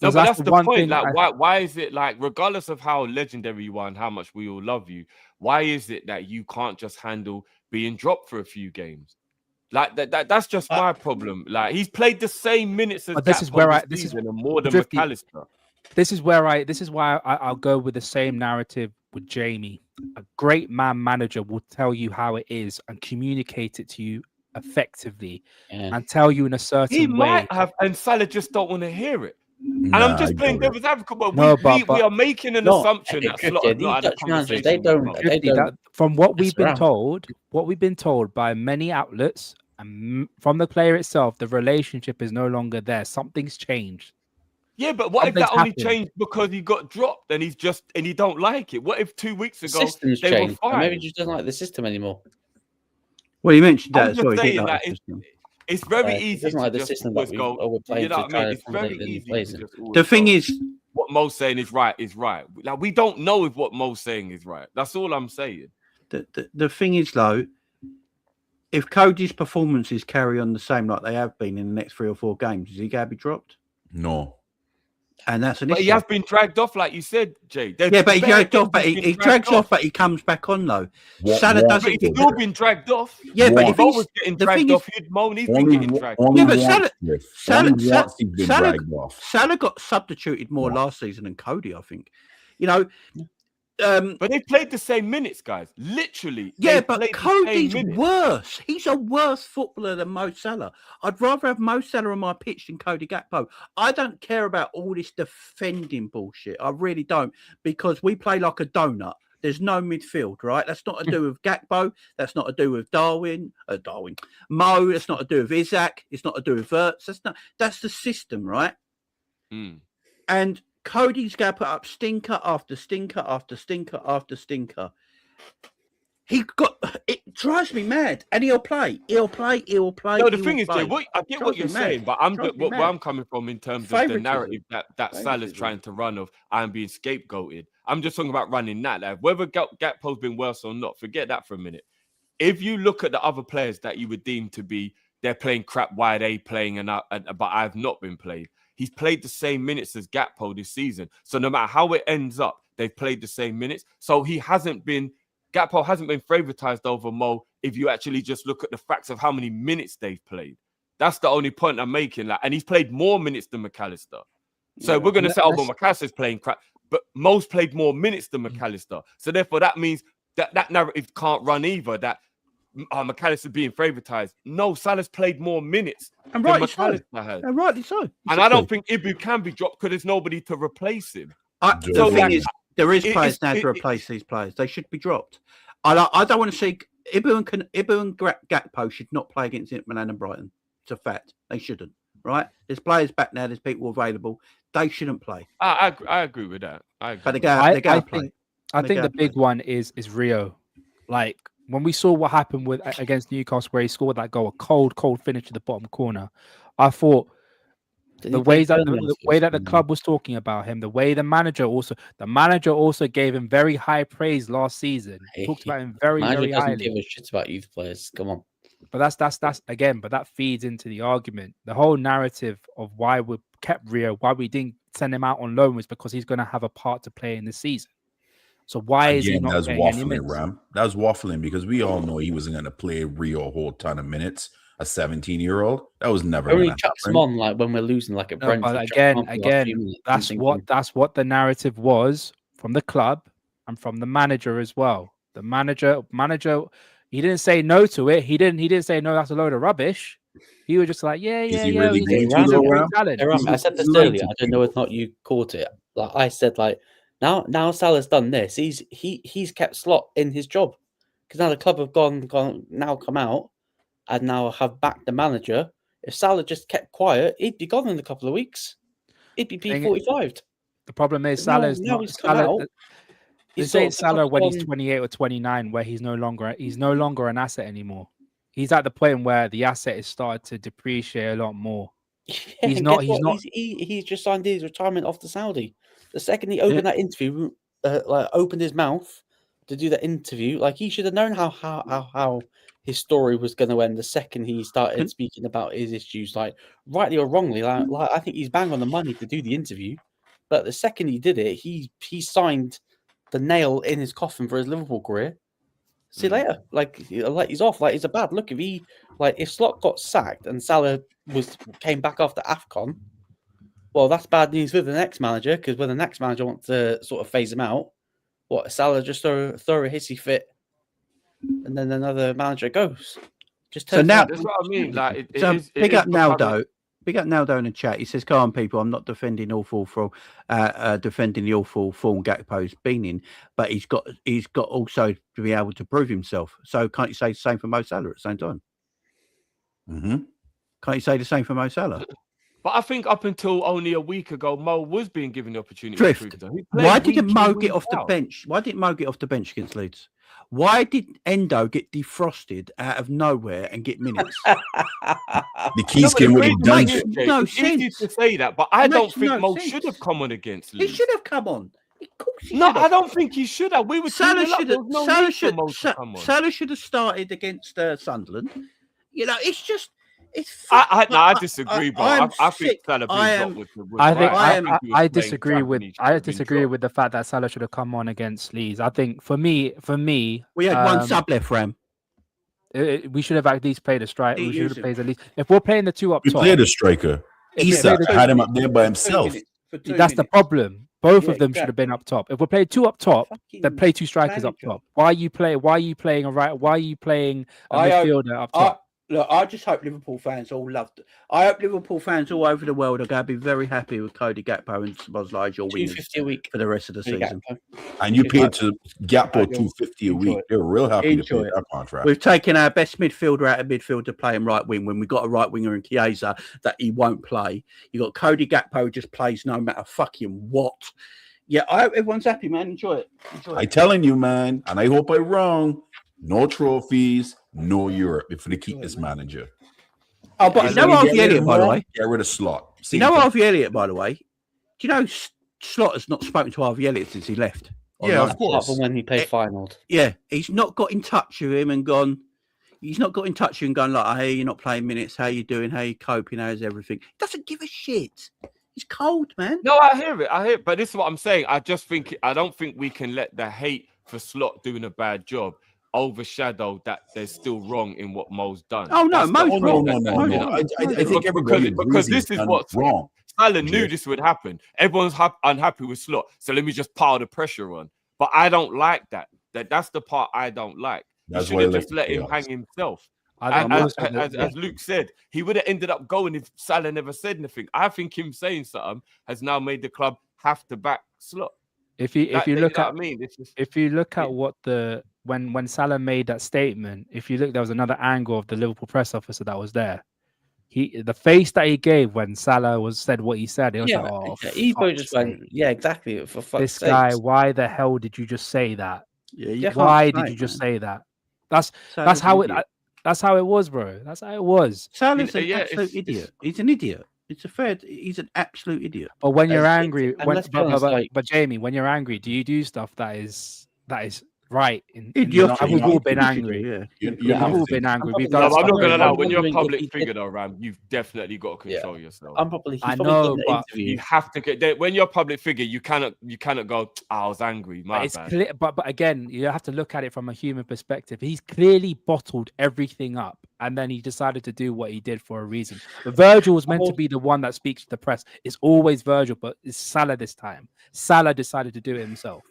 No, but that's the point. Like, why is it like, regardless of how legendary you are and how much we all love you, why is it that you can't just handle being dropped for a few games? Like that's just my problem. Like he's played the same minutes as more than McAllister. This is why I'll go with the same narrative with Jamie. A great manager will tell you how it is and communicate it to you effectively and tell you in a certain way. He might have, and Salah just don't want to hear it. And I'm just playing devil's advocate, but we are making an assumption that Slot not had a conversation. They don't. From what we've been told by many outlets and from the player itself, the relationship is no longer there. Something's changed. Yeah, but what if that only changed because he got dropped and he don't like it? What if 2 weeks ago they were fine? Maybe he just doesn't like the system anymore. Well, you mentioned that as well. It's very easy to just system go. You know what I mean? It's very easy. The thing is, what Mo's saying is right. Like we don't know if what Mo's saying is right. That's all I'm saying. The thing is, though, if Cody's performances carry on the same like they have been in the next 3 or 4 games, is he going to be dropped? No. And that's an But issue. he has been dragged off, like you said, Jay. Yeah, but he dragged off, but he drags off, but he comes back on, though. Salah But doesn't he's get... still been dragged off. Yeah, but if Mo he's was getting the dragged thing off, he'd moan he's been getting dragged off. Yeah, but Salah Salah got substituted more last season than Cody, I think. You know, but they played the same minutes, guys. Literally. yeah, but Cody's worse. He's a worse footballer than Mo Salah. I'd rather have Mo Salah on my pitch than Cody Gakpo. I don't care about all this defending bullshit. I really don't, because we play like a donut. There's no midfield, right? That's not to do with Gakpo. That's not to do with Mo. That's not to do with Isaac. It's not to do with Verts. That's the system, right? And Cody's going to put up stinker after stinker after stinker after stinker. It drives me mad, and he'll play. No, the thing is, Jay, I get what you're saying, but where I'm coming from in terms of the narrative that Salah's trying to run of I'm being scapegoated. I'm just talking about running that. Like, whether Gakpo's been worse or not, forget that for a minute. If you look at the other players that you would deem to be, they're playing crap, why are they playing, but I've not been played. He's played the same minutes as Gakpo this season. So no matter how it ends up, they've played the same minutes. So Gakpo hasn't been favoritized over Mo if you actually just look at the facts of how many minutes they've played. That's the only point I'm making. Like, and he's played more minutes than McAllister. So we're going to say, but McAllister's playing crap. But Mo's played more minutes than McAllister. So therefore, that means that narrative can't run either, that McAllister being favoritized. No, Salah's played more minutes than McAllister has. And rightly so. And I don't think Ibu can be dropped because there's nobody to replace him. The thing is, there is players now to replace these players. They should be dropped. I don't want to see Ibu and Gakpo should not play against Milan and Brighton. It's a fact. They shouldn't. Right? There's players back now. There's people available. They shouldn't play. I agree with that. But they're going to play. I think the big one is Rio. Like, when we saw what happened against Newcastle, where he scored that goal, a cold finish to the bottom corner, I thought the way that the club was talking about him, the way the manager also gave him very high praise last season. He talked about him very highly. Doesn't give a shit about youth players. Come on. But that's again, but that feeds into the argument. The whole narrative of why we kept Rio, why we didn't send him out on loan, was because he's going to have a part to play in the season. So why is he not getting any minutes? That was waffling, because we all know he wasn't going to play Rio a whole ton of minutes. A 17-year-old, that was never. Only chucks him on like when we're losing, like at Brentford. But again, that's what the narrative was from the club and from the manager as well. The manager, he didn't say no to it. He didn't say no. That's a load of rubbish. He was just like, yeah. He's a great talent. I said this earlier. I don't know if not you caught it. Like I said, like. Now Salah's done this. He's kept Slot in his job, because now the club have come out and now have backed the manager. If Salah just kept quiet, he'd be gone in a couple of weeks. He'd be P45'd. The problem is Salah's not Salah. This ain't Salah when he's 28 or 29, where he's no longer an asset anymore. He's at the point where the asset is started to depreciate a lot more. Yeah, he's just signed his retirement off to Saudi. The second he opened that interview, opened his mouth to do that interview, like he should have known how his story was going to end. The second he started speaking about his issues, like rightly or wrongly, like I think he's bang on the money to do the interview. But the second he did it, he signed the nail in his coffin for his Liverpool career. See you later. Like he's off. Like it's a bad look. If Slot got sacked and Salah came back after AFCON. Well, that's bad news for the next manager, because when the next manager wants to sort of phase him out, Salah just throw a hissy fit, and then another manager goes. So now that's what I mean. Like, big up Naldo. Big up Naldo in the chat. He says, "Come on, people. I'm not defending awful form Gakpo's been in, but he's got also to be able to prove himself. So can't you say the same for Mo Salah at the same time? Mm-hmm. Can't you say the same for Mo Salah?" But I think up until only a week ago, Mo was being given the opportunity. Drift. Why didn't Mo get off the bench? Why didn't Mo get off the bench against Leeds? Why did Endo get defrosted out of nowhere and get minutes? The keys came with a dungeon. It's easy to say that, but I don't think Mo should have come on against Leeds. He should have come on. Of course he No, should have. I don't think he should have. We were Salah 2-0 up. should There have. was no Salah need for Mo to come on. Salah should have started against Sunderland. You know, it's just. I disagree, bro. am I think sick. Salah I being am. dropped was I right. think think he was I playing disagree crap with and he should have been dropped. the fact that Salah should have come on against Leeds. I think for me, We had one sub left, Ram. we should have at least played a strike. Didn't We should use have him. played at least if we're playing the two up We top. played a striker. If we Isak played a- had him up there by himself. That's the problem. Both Yeah, of them should have been exactly. up top. If we played two up top, Fucking then play two strikers up manager. top. Why are you playing a right? Why are you playing a I hope- midfielder up top? Look, I just hope Liverpool fans all loved it. I hope Liverpool fans all over the world are going to be very happy with Cody Gakpo and Szoboszlai as your wingers $250 a week. for the rest of the season. And you paid to Gakpo Enjoy $250 a it. week. They were real happy to Enjoy pay it. that contract. We've taken our best midfielder out of midfield to play him right wing when we got a right winger in Chiesa that he won't play. You got Cody Gakpo who just plays no matter fucking what. Yeah, I hope everyone's happy, man. Enjoy it. I'm telling you, man, and I hope I'm wrong. No trophies, no Europe if they keep this manager. Oh, but If no they Harvey get rid Elliott, of by the Moore, way. Get rid of Slot. You know Harvey Elliott, by the way. Do you know Slot has not spoken to Harvey Elliott since he left? Yeah, of Apart course. from when he played finals. Yeah, he's not got in touch with him and gone. He's not got in touch with him, going like, "Hey, you're not playing minutes. How you doing? How you coping? How's everything?" He doesn't give a shit. He's cold, man. No, I hear it. But this is what I'm saying. I don't think we can let the hate for Slot doing a bad job overshadow that there's still wrong in what Mo's done. Oh no, That's the Mo's only wrong. thing that's going on. I think everybody because agrees this he's is done what's wrong. Salah knew this would happen. Everyone's unhappy with Slot, so let me just pile the pressure on. But I don't like that. That's the part I don't like. That's He why should have I just like let him chaos. hang himself. I'm As, also- as Luke said, he would have ended up going if Salah never said anything. I think him saying something has now made the club have to back Slot. If you look know at what I mean, it's just, if you look at what when Salah made that statement, if you look, there was another angle of the Liverpool press officer that was there. The face that he gave when Salah said what he said, it was Yeah, like, oh, Ebo just fuck's went, sake. yeah, exactly. For fuck's This sake. guy, why the hell did you just say that? Yeah, you Yeah, can't Why say did you it, just man. say that? That's Salah's how an it idiot. that's how it was, bro. That's how it was. Salah's an Yeah, absolute idiot. He's an idiot. He's an absolute idiot. But when you're It's- angry, and let's be honest, but Jamie, when you're angry, do you do stuff that is right? Idiotic. And we've all been Idiotic, angry. Yeah. We've Yeah, all been angry. We've no, done but I'm not stuff gonna lie. like When you're a wondering if public he figure, did- though, Ram, you've definitely got to control yourself. I'm probably. He's I probably know, getting the but interview. You have to get when you're a public figure. You cannot go. I was angry. My But it's bad. clear, but again, you have to look at it from a human perspective. He's clearly bottled everything up, and then he decided to do what he did for a reason. But Virgil was meant to be the one that speaks to the press. It's always Virgil, but it's Salah this time. Salah decided to do it himself.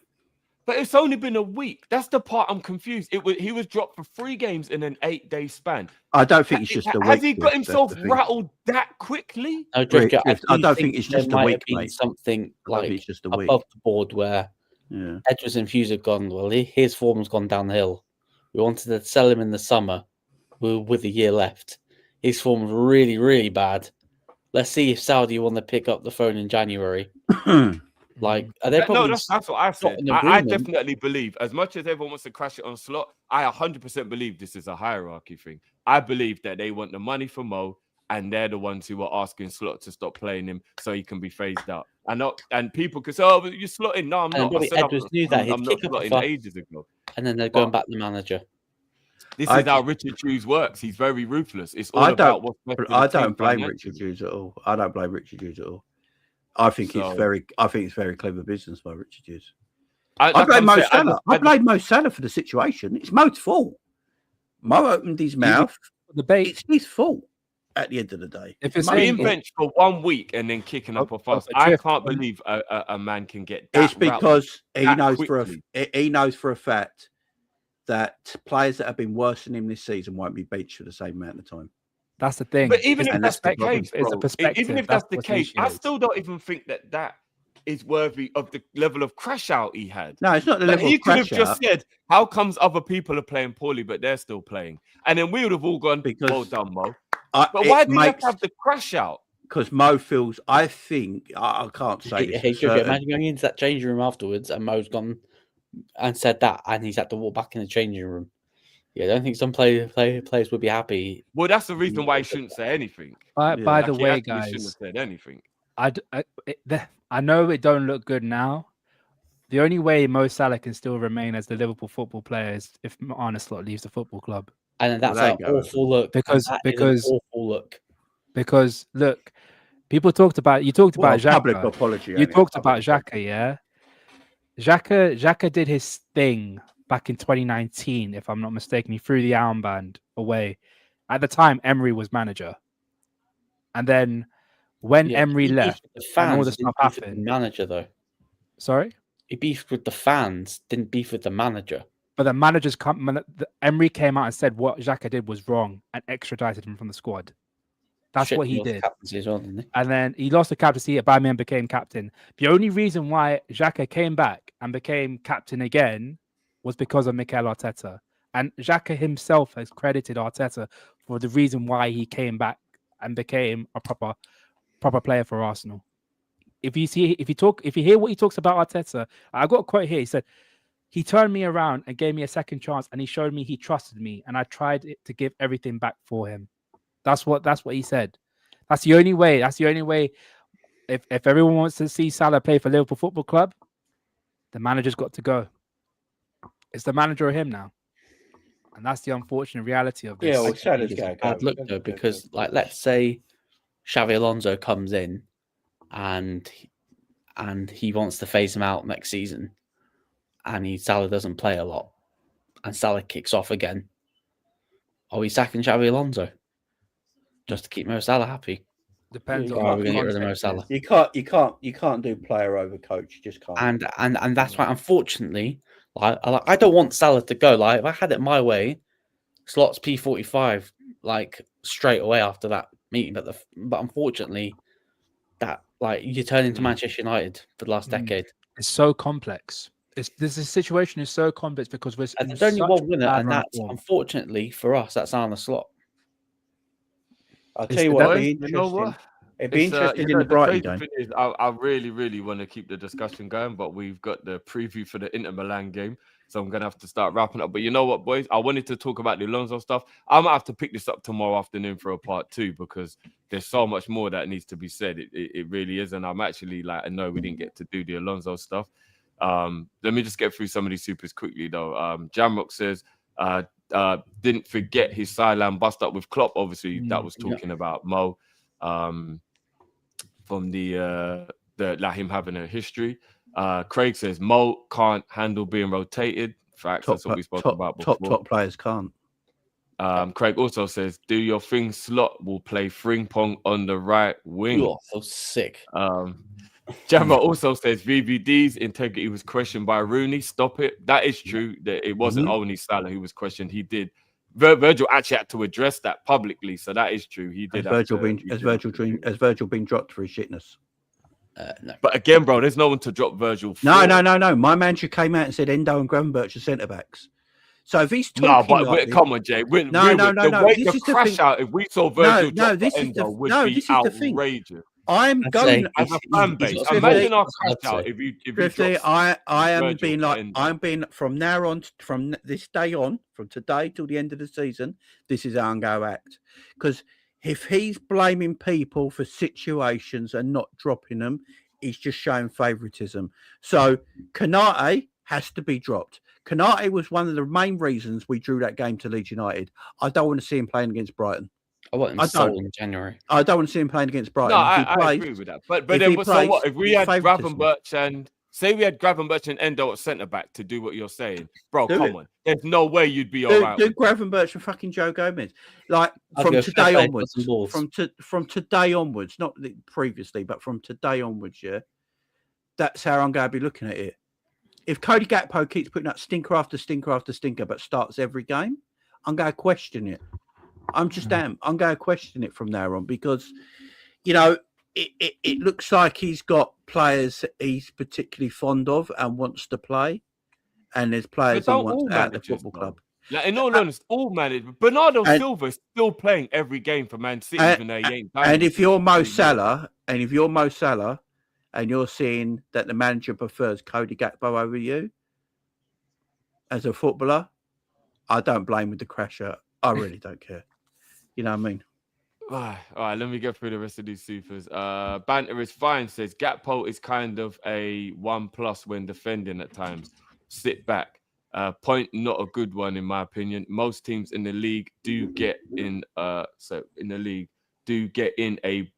But it's only been a week. That's the part I'm confused. He was dropped for 3 games in an 8-day span. I don't think it's just a week. Has he got That's himself the thing. rattled that quickly? No, Drift, I don't think it's just there a might week, have been mate. something I don't like think it's just a week. above the board where Yeah. Edwards and Hughes have gone, well, his form's gone downhill. We wanted to sell him in the summer with a year left. His form's really, really bad. Let's see if Saudi want to pick up the phone in January. Like, are they No, probably that's what I said. an I agreement? definitely believe, as much as everyone wants to crash it on Slot, I 100% believe this is a hierarchy thing. I believe that they want the money for Mo, and they're the ones who are asking Slot to stop playing him so he can be phased out. And people can say, "Oh, but you're slotting." No, I'm And not. I probably said Edwards knew that. He'd I'm not kick up a slotting fuss. ages ago. and then they're going back to the manager. This I is how Richard Hughes works. He's very ruthless. It's all I about don't. what's best for I the team don't blame financially. Richard Hughes at all. I don't blame Richard Hughes at all. I think So- it's very clever business by Richard Hughes. I I blame I'm Mo saying, Salah. I blame Mo Salah for the situation. It's Mo's fault. Mo opened his mouth. The bait. It's his fault at the end of the day. If it's being saying- benched for 1 week and then kicking up a fuss. a I drift. can't believe a man can get that It's because he that knows quickly. he knows for a fact that players that have been worse than him this season won't be benched for the same amount of time. That's the thing. But even It's if the that's the perspective. case, It's a bro, perspective. even if that's the what case, issue I is. still don't even think that is worthy of the level of crash out he had. No, it's not the But level he of could have crash just out. said, "How comes other people are playing poorly, but they're still playing?" And then we would have all gone, Because "Well done, Mo." But But why did he have to have the crash out? Because Mo feels, I think, I can't say this. Hey, for Jojo, certain. imagine going into that changing room afterwards and Mo's gone and said that, and he's had to walk back in the changing room. Yeah, I don't think some players would be happy. Well, that's the reason why he shouldn't say anything. By Yeah. the Like, he way, actually shouldn't have guys, said anything. I know it don't look good now, the only way Mo Salah can still remain as the Liverpool football player is if Arne Slot leaves the football club. And that's there an you go. awful look. Because- And that is an awful look. Because look, people talked about Well, Xhaka. public apology. You only, talked public about apology. Xhaka, yeah. Xhaka did his thing back in 2019, if I'm not mistaken. He threw the armband away. At the time, Emery was manager, and then when Emery he left beefed with the and all fans, this didn't stuff beef with happened, the manager though. sorry, He beefed with the fans, didn't beef with the manager. but Emery came out and said what Xhaka did was wrong and extradited him from the squad. That's what he did. Captaincy as well, didn't he? And then he lost the captaincy. Aubameyang became captain. The only reason why Xhaka came back and became captain again was because of Mikel Arteta. And Xhaka himself has credited Arteta for the reason why he came back and became a proper player for Arsenal. If you hear what he talks about Arteta, I got a quote here. He said, "He turned me around and gave me a second chance, and he showed me he trusted me, and I tried to give everything back for him." That's what he said. That's the only way. That's the only way. If everyone wants to see Salah play for Liverpool Football Club, the manager's got to go. It's the manager or him now, and that's the unfortunate reality of this. Yeah, well, Salah's It's a gotta bad go. look though, because like let's say Xavi Alonso comes in and he wants to phase him out next season, and Salah doesn't play a lot, and Salah kicks off again. Are we sacking Xavi Alonso just to keep Mo Salah happy? Depends Yeah, on Or are what we the going to get rid of Mo context Salah? is. You can't do player over coach. You just can't. And that's why, unfortunately, I don't want Salah to go. Like if I had it my way, slots P45 like straight away after that meeting. But unfortunately, that like you turn into Manchester United for the last decade. It's so complex. This situation is so complex because we're And in there's only such one winner, bad and run of that's form. unfortunately for us, that's Arne Slot. I'll It's- tell you what, that- it'd be You know interesting. what? It'd be interesting in the the Brighton crazy game. thing is, I really, really want to keep the discussion going, but we've got the preview for the Inter Milan game, so I'm gonna have to start wrapping up. But you know what, boys? I wanted to talk about the Alonso stuff. I might have to pick this up tomorrow afternoon for a part 2 because there's so much more that needs to be said. It really is, and I'm actually like, I know we didn't get to do the Alonso stuff. Let me just get through some of these supers quickly though. Jamrock says, didn't forget his sideline bust up with Klopp. Obviously, that was talking about Mo. From the like him having a history. Craig says Mo can't handle being rotated. Facts, that's what we spoke about before. Top players can't. Craig also says, do your thing, Slot will play fring pong on the right wing. You're so sick. Jammer also says VVD's integrity was questioned by Rooney. Stop it. That is true. That it wasn't only Salah who was questioned. He did. Virgil actually had to address that publicly, so that is true. He did. Has Virgil been dropped for his shitness? No. But again, bro, there's no one to drop Virgil for. No. My manager came out and said Endo and Gravenberch are centre backs. So if he's talking come on, Jay. No. The crash out if we saw Virgil drop this for is the Endo would no. be This is the thing. outrageous. I'm going As a fan base, imagine our crash out if you Drifty, I am Virgil being like Endo. I'm being from now on, from this day on, from today till the end of the season. This is how I'm going to act, because if he's blaming people for situations and not dropping them, he's just showing favouritism. So Kanate has to be dropped. Kanate was one of the main reasons we drew that game to Leeds United. I don't want to see him playing against Brighton. I want him sold in January. I don't want to see him playing against Brighton. No, I agree with that. But then, so what? If we had Gravenberch and say we had Gravenberch and Endo at centre back to do what you're saying, bro, come on. There's no way you'd be all right. Do Gravenberch and fucking Joe Gomez. Like from today onwards. From today onwards, not previously, but from today onwards, yeah. That's how I'm going to be looking at it. If Cody Gakpo keeps putting up stinker after stinker after stinker, but starts every game, I'm going to question it. I'm going to question it from now on because, you know, it looks like he's got players he's particularly fond of and wants to play, and there's players he wants out of the football club. Like, in all honesty, all managers. Bernardo Silva is still playing every game for Man City, even though he ain't. And if you're Mo Salah, and you're seeing that the manager prefers Cody Gakpo over you as a footballer, I don't blame with the crasher. I really don't care. You know what I mean? All right, let me get through the rest of these supers. Banter is fine says Gakpo is kind of a 1+ when defending at times. Sit back. Point not a good one in my opinion. Most teams in the league do get in a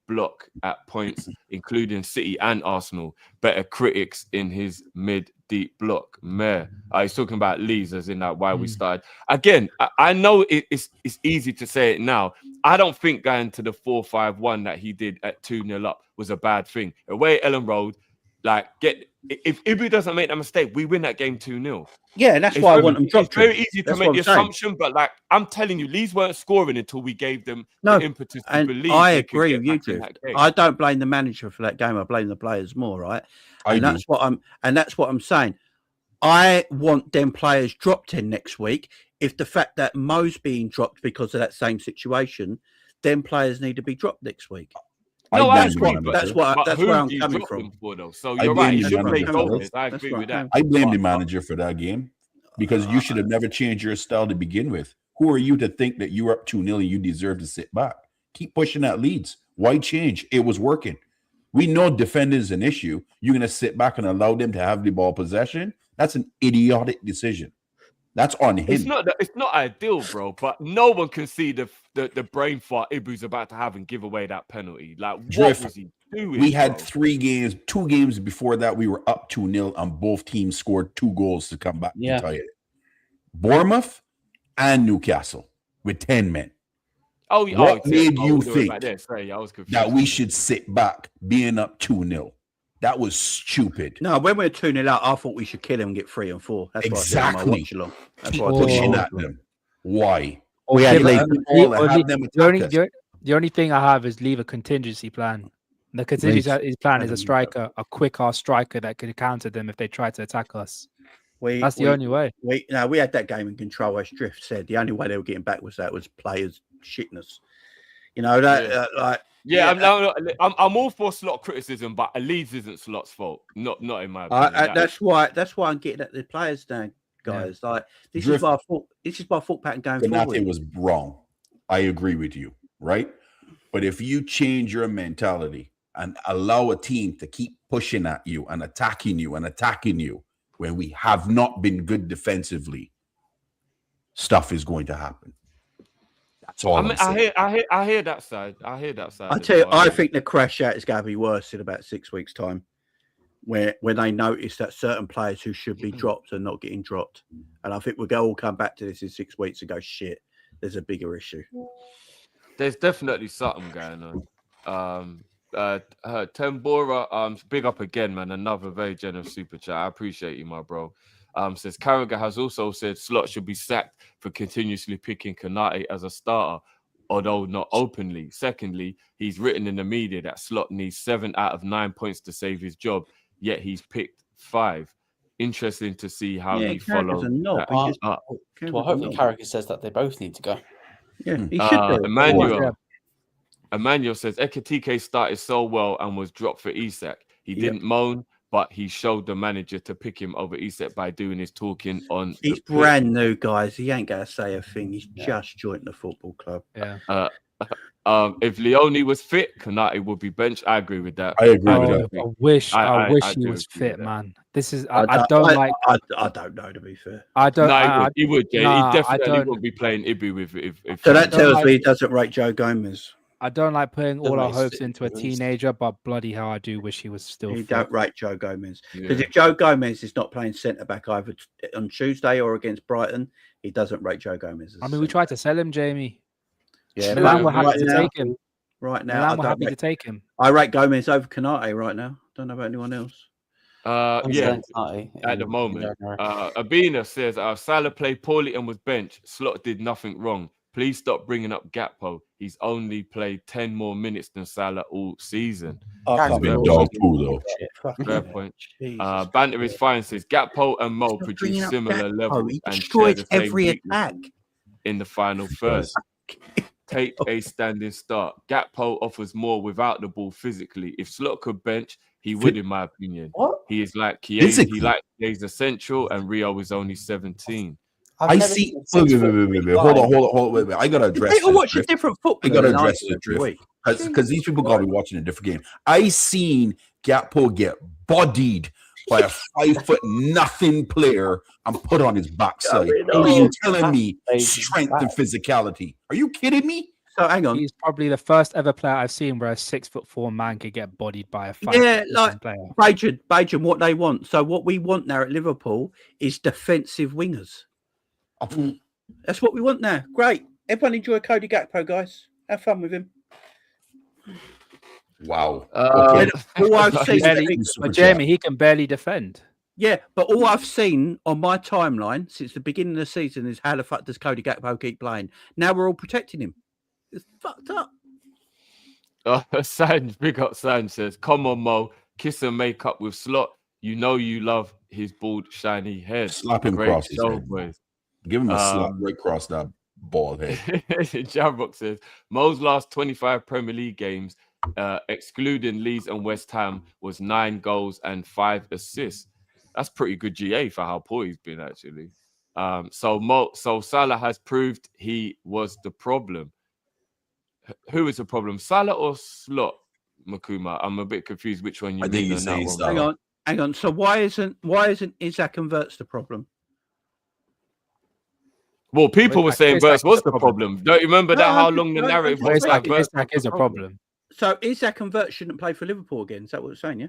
block at points, including City and Arsenal. Better critics in his mid-deep block. He's talking about Leeds, as in that why we started. Again, I know it's easy to say it now. I don't think going to the 4-5-1 that he did at 2-0 up was a bad thing. Away at Ellen Road, if Ibu doesn't make that mistake, we win that game 2-0. Yeah, and that's why I want them dropped. It's very easy to make the assumption, but I'm telling you, Leeds weren't scoring until we gave them the impetus to believe. I agree with you, Drew. I don't blame the manager for that game. I blame the players more, right? That's what I'm saying. I want them players dropped in next week. If the fact that Mo's being dropped because of that same situation, then players need to be dropped next week. No, I agree. That's where I'm coming from. So you're right. I agree with that. I blame the manager for that game because you should have never changed your style to begin with. Who are you to think that you're up 2-0 and you deserve to sit back? Keep pushing that Leeds. Why change? It was working. We know defending is an issue. You're going to sit back and allow them to have the ball possession? That's an idiotic decision. That's on him. It's not ideal, bro. But no one can see the brain fart Ibu's about to have and give away that penalty. What was he doing? We had 2 games before that. We were up 2-0, and both teams scored 2 goals to come back. To tie it. Bournemouth and Newcastle with 10 men. What made you think that we should sit back being up 2-0? That was stupid. No, when we were 2-0 out, I thought we should kill him and get 3 and 4. That's exactly. That's what I pushing at them. Why? We had the only thing I have is leave a contingency plan. The contingency plan is a striker, a quick-ass striker that could counter them if they try to attack us. That's the only way. We had that game in control, as Drift said. The only way they were getting back was players' shitness. You know that I'm all for slot criticism, but Leeds isn't slot's fault. Not in my opinion. That's why I'm getting at the players now, guys. Yeah. This is my fault. This is my fault pattern going forward. Konate was wrong. I agree with you, right? But if you change your mentality and allow a team to keep pushing at you and attacking you when we have not been good defensively, stuff is going to happen. That's all I hear that side. I tell you, I think the crash out is going to be worse in about 6 weeks' time, when they notice that certain players who should be dropped are not getting dropped. And I think we'll all come back to this in 6 weeks and go, shit, there's a bigger issue. There's definitely something going on. Tembora, big up again, man. Another very generous super chat. I appreciate you, my bro. Says Carragher has also said Slot should be sacked for continuously picking Konate as a starter, although not openly. Secondly, he's written in the media that Slot needs 7 out of 9 points to save his job, yet he's picked 5. Interesting to see how he follows that up. Well, hopefully Carragher says that they both need to go. Yeah, he should do. Emmanuel says Ekitike started so well and was dropped for Isak. He didn't moan, but he showed the manager to pick him over Isak by doing his talking on. He's brand new, guys. He ain't gonna say a thing. He's just joined the football club. Yeah. If Leone was fit, Konate would be benched. I agree with that. I agree with that. I wish he was fit, man. This is I don't know, to be fair. He would. He definitely won't be playing Ibu if so that tells me he doesn't rate Joe Gomez. I don't like putting all our hopes into a teenager, but bloody hell, I do wish he was still fit. Don't rate Joe Gomez. Because if Joe Gomez is not playing centre-back either on Tuesday or against Brighton, he doesn't rate Joe Gomez. I mean, we tried to sell him, Jamie. Yeah, Milan were happy to take him. Right now, Milan were happy to take him. I rate Gomez over Konate right now. Don't know about anyone else. At the moment. Abina says Salah played poorly and was benched. Slot did nothing wrong. Please stop bringing up Gakpo. He's only played 10 more minutes than Salah all season. Fair point. Banter is fine. Says Gakpo and Mo produce similar levels and share the same every attack in the final third. Take a standing start. Gakpo offers more without the ball physically. If Slot could bench, he would, in my opinion. He is like Chiesa. He like Chiesa central, and Rio is only 17. I see. Wait. Hold on. Wait. I gotta address. People watch a different football. I gotta than I address do the every drift week. because these people gotta be watching a different game. I seen Gakpo get bodied by a 5'0" player and put on his backside. Are you telling me strength and physicality? Are you kidding me? So hang on. He's probably the first ever player I've seen where a 6'4" man could get bodied by a 5'4" player. Bajan, what they want. So what we want now at Liverpool is defensive wingers. That's what we want now. Great. Everyone enjoy Cody Gakpo, guys. Have fun with him. Wow. All I've seen, But Jamie, he can barely defend. yeah, but all I've seen on my timeline since the beginning of the season is how the fuck does Cody Gakpo keep playing? Now we're all protecting him. It's fucked up. Sanj, big up Sanj says, come on, Mo, kiss and make up with Slot. You know you love his bald, shiny head. Slap him Great across his show, head. boys. Give him a slap right across that bald head. Jamrock says, Mo's last 25 Premier League games, excluding Leeds and West Ham, was 9 goals and 5 assists. That's pretty good GA for how poor he's been, actually. So Salah has proved he was the problem. Who is the problem, Salah or Slot, Makuma? I'm a bit confused which one you mean. I think he's saying Salah. Hang on. So why isn't Isaac and Verts the problem? Well, people were saying Verts was the problem. Don't you remember that? How long the narrative was like? Isaac is a problem. So Isaac and Verts shouldn't play for Liverpool again. Is that what you're saying? Yeah.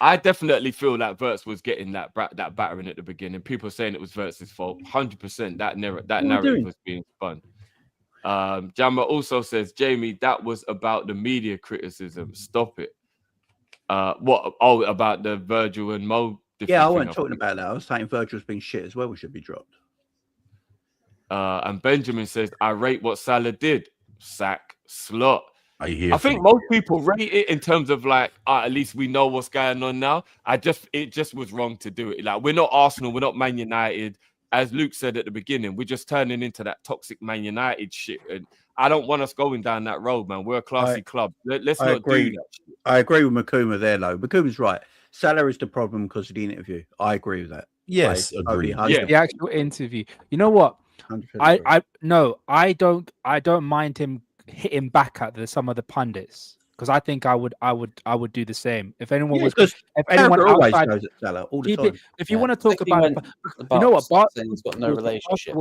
I definitely feel that Verts was getting that battering at the beginning. People saying it was Verts' fault. 100%. That narrative was being spun. Jammer also says, Jamie, that was about the media criticism. Stop it. What? Oh, about the Virgil and Mo. Yeah, I wasn't talking about that. I was saying Virgil's been shit as well. We should be dropped. And Benjamin says, I rate what Salah did. Sack, Slot. I think most people rate it in terms of like, at least we know what's going on now. It just was wrong to do it. Like, we're not Arsenal, we're not Man United. As Luke said at the beginning, we're just turning into that toxic Man United shit. And I don't want us going down that road, man. We're a classy club. Let's not do that shit. I agree with Makuma there, though. Makuma's right. Salah is the problem because of the interview. I agree with that. Yes, agree. Yeah. The actual interview. You know what? I don't mind him hitting back at some of the pundits because I think I would do the same if anyone always goes at Salah all the time. If you want to talk about you know what, he's got no relationship.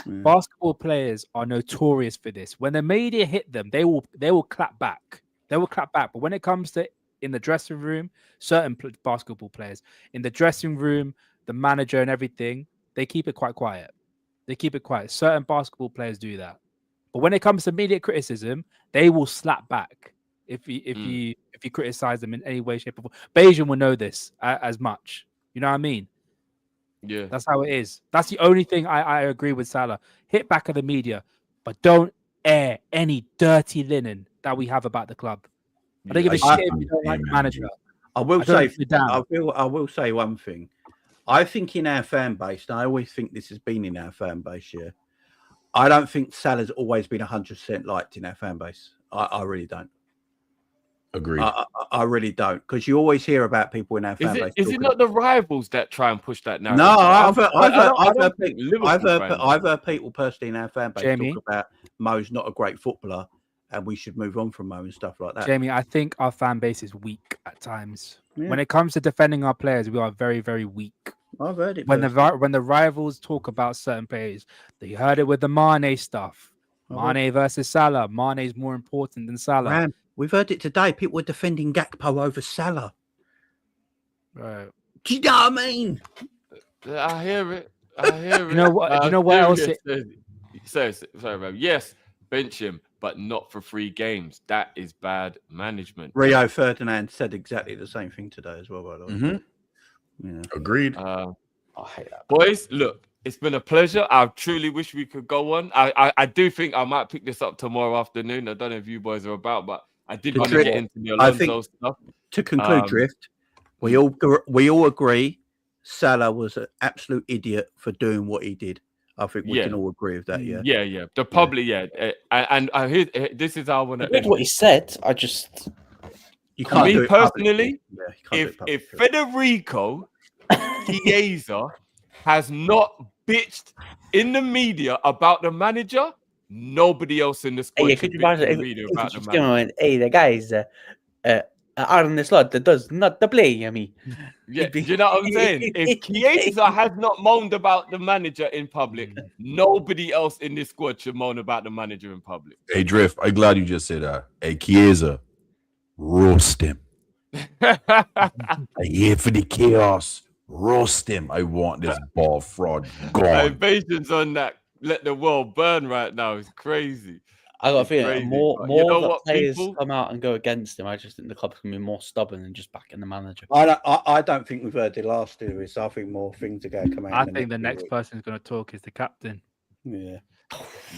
Basketball players are notorious for this. When the media hit them, they will clap back. But when it comes to in the dressing room, certain basketball players in the dressing room, the manager and everything, they keep it quite quiet. Certain basketball players do that. But when it comes to media criticism, they will slap back if you criticize them in any way, shape, or form. Bayesian will know this as much. You know what I mean? Yeah. That's how it is. That's the only thing I agree with Salah. Hit back at the media, but don't air any dirty linen that we have about the club. I don't give a shit if you don't like the manager. I will say one thing. I think in our fan base, and I always think this has been in our fan base, yeah. I don't think Salah's always been 100% liked in our fan base. I really don't. Agreed. I really don't, because you always hear about people in our fan base. Is it not the rivals that try and push that narrative? No, I've heard people personally in our fan base talk about Mo's not a great footballer and we should move on from Mo and stuff like that. Jamie, I think our fan base is weak at times. Yeah. When it comes to defending our players, we are very, very weak. I've heard it. When the rivals talk about certain players, they heard it with the Mane stuff. Mane versus Salah. Mane is more important than Salah. Man, we've heard it today. People were defending Gakpo over Salah. Right. Do you know what I mean? I hear it. You know what? You know what else? Sorry, bro. Yes, bench him, but not for 3 games. That is bad management. Rio Ferdinand said exactly the same thing today as well, by the way. Mm-hmm. Yeah. Agreed. I hate that. Boys, look, it's been a pleasure. I truly wish we could go on. I do think I might pick this up tomorrow afternoon. I don't know if you boys are about, but I did want to get into the Alonso stuff. To conclude, Drift, we all agree Salah was an absolute idiot for doing what he did. I think we can all agree with that. Yeah. And I hear this is how I want to. I what he said. I just. You can't me personally, if Federico Chiesa has not bitched in the media about the manager. Nobody else in the squad Hey, should could you bitch imagine in the if media he about the keeps going manager. on, hey, the guys are in the slot that does not the play, I mean. Yeah, do you know what I'm saying? If Chiesa has not moaned about the manager in public, nobody else in this squad should moan about the manager in public. Hey, Drift, I'm glad you just said that. Hey, Chiesa, roast him. I'm here for the chaos. Roast him. I want this ball fraud gone. Patience on that. Let the world burn right now. It's crazy. I got a It's feeling crazy, more but you know that what, players people? come out and go against him. I just think the club's gonna be more stubborn and just backing the manager. I don't think we've heard the last of this. I think more things are going to come out. I in think the few next weeks. person who's going to talk is the captain. Yeah.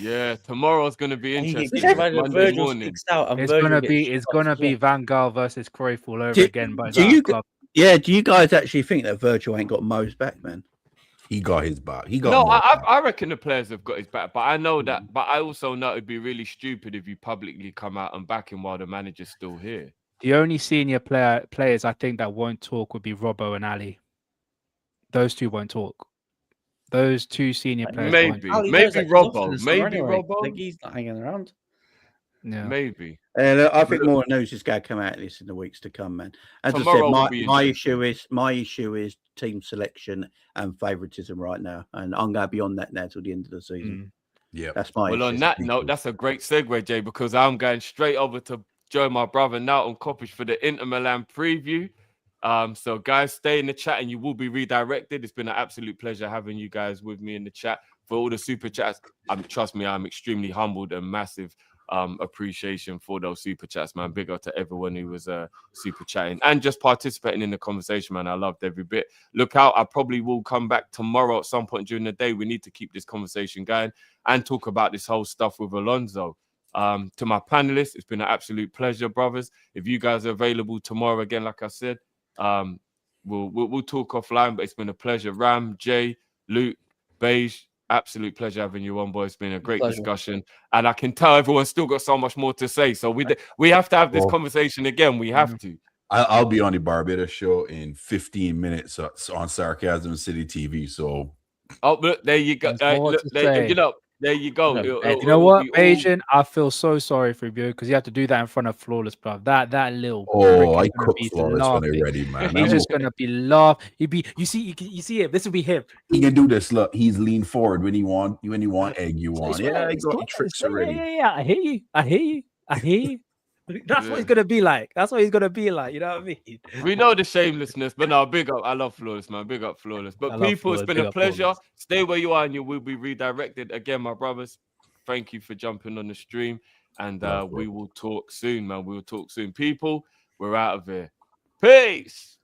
Yeah, tomorrow's going to be interesting. Just imagine Monday Virgil morning. speaks out and It's Virgil gonna gets be shot it's off gonna as be well. Van Gaal versus Cruyff all over Do- again. But do it's you our club. Yeah, do you guys actually think that Virgil ain't got Mo's back, man? He got his back. He got No, more back. I reckon the players have got his back, but I know that. But I also know it'd be really stupid if you publicly come out and back him while the manager's still here. The only senior players I think that won't talk would be Robbo and Ali. Those two won't talk. Those two senior players won't. Maybe, Ali maybe knows that he's off in Robbo, the summer maybe anyway. Robbo, Like he's not hanging around. Yeah. maybe. And I think more news is going to come out of this in the weeks to come, man. As I Tomorrow will said, be my interesting. issue is team selection and favouritism right now, and I'm going to be on that now till the end of the season. Yeah. That's my Well, issue. on that note, that's a great segue, Jay, because I'm going straight over to join my brother now on KOP-ISH for the Inter Milan preview. So guys, stay in the chat and you will be redirected. It's been an absolute pleasure having you guys with me in the chat. For all the super chats, trust me, I'm extremely humbled and massive appreciation for those super chats, man. Big up to everyone who was super chatting and just participating in the conversation, man. I loved every bit. Look out, I probably will come back tomorrow at some point during the day. We need to keep this conversation going and talk about this whole stuff with Alonso. To my panelists, it's been an absolute pleasure, brothers. If you guys are available tomorrow again, like I said, we'll talk offline, but it's been a pleasure. Ram, Jay, Luke, Beige, absolute pleasure having you on, boys. It's been a great discussion, and I can tell everyone's still got so much more to say. So we have to have this conversation again. We have to. I'll be on the Barbados show in 15 minutes on Sarcasm City TV. So, look, there you go. Look, there you go. You know what, Asian? I feel so sorry for you because you have to do that in front of Flawless, bro. That little. I cook Flawless when they're ready, man. He's just gonna be laugh. You see him. This will be him. He can do this. Look, he's lean forward when he want egg. You want, yeah. I got tricks already. Yeah. I hear you. That's what he's gonna be like. That's what he's gonna be like. You know what I mean? We know the shamelessness, but no, big up. I love Flawless, man. Big up Flawless. But people, it's been a pleasure. Stay where you are, and you will be redirected again, my brothers. Thank you for jumping on the stream, and we will talk soon, man. We will talk soon, people. We're out of here. Peace.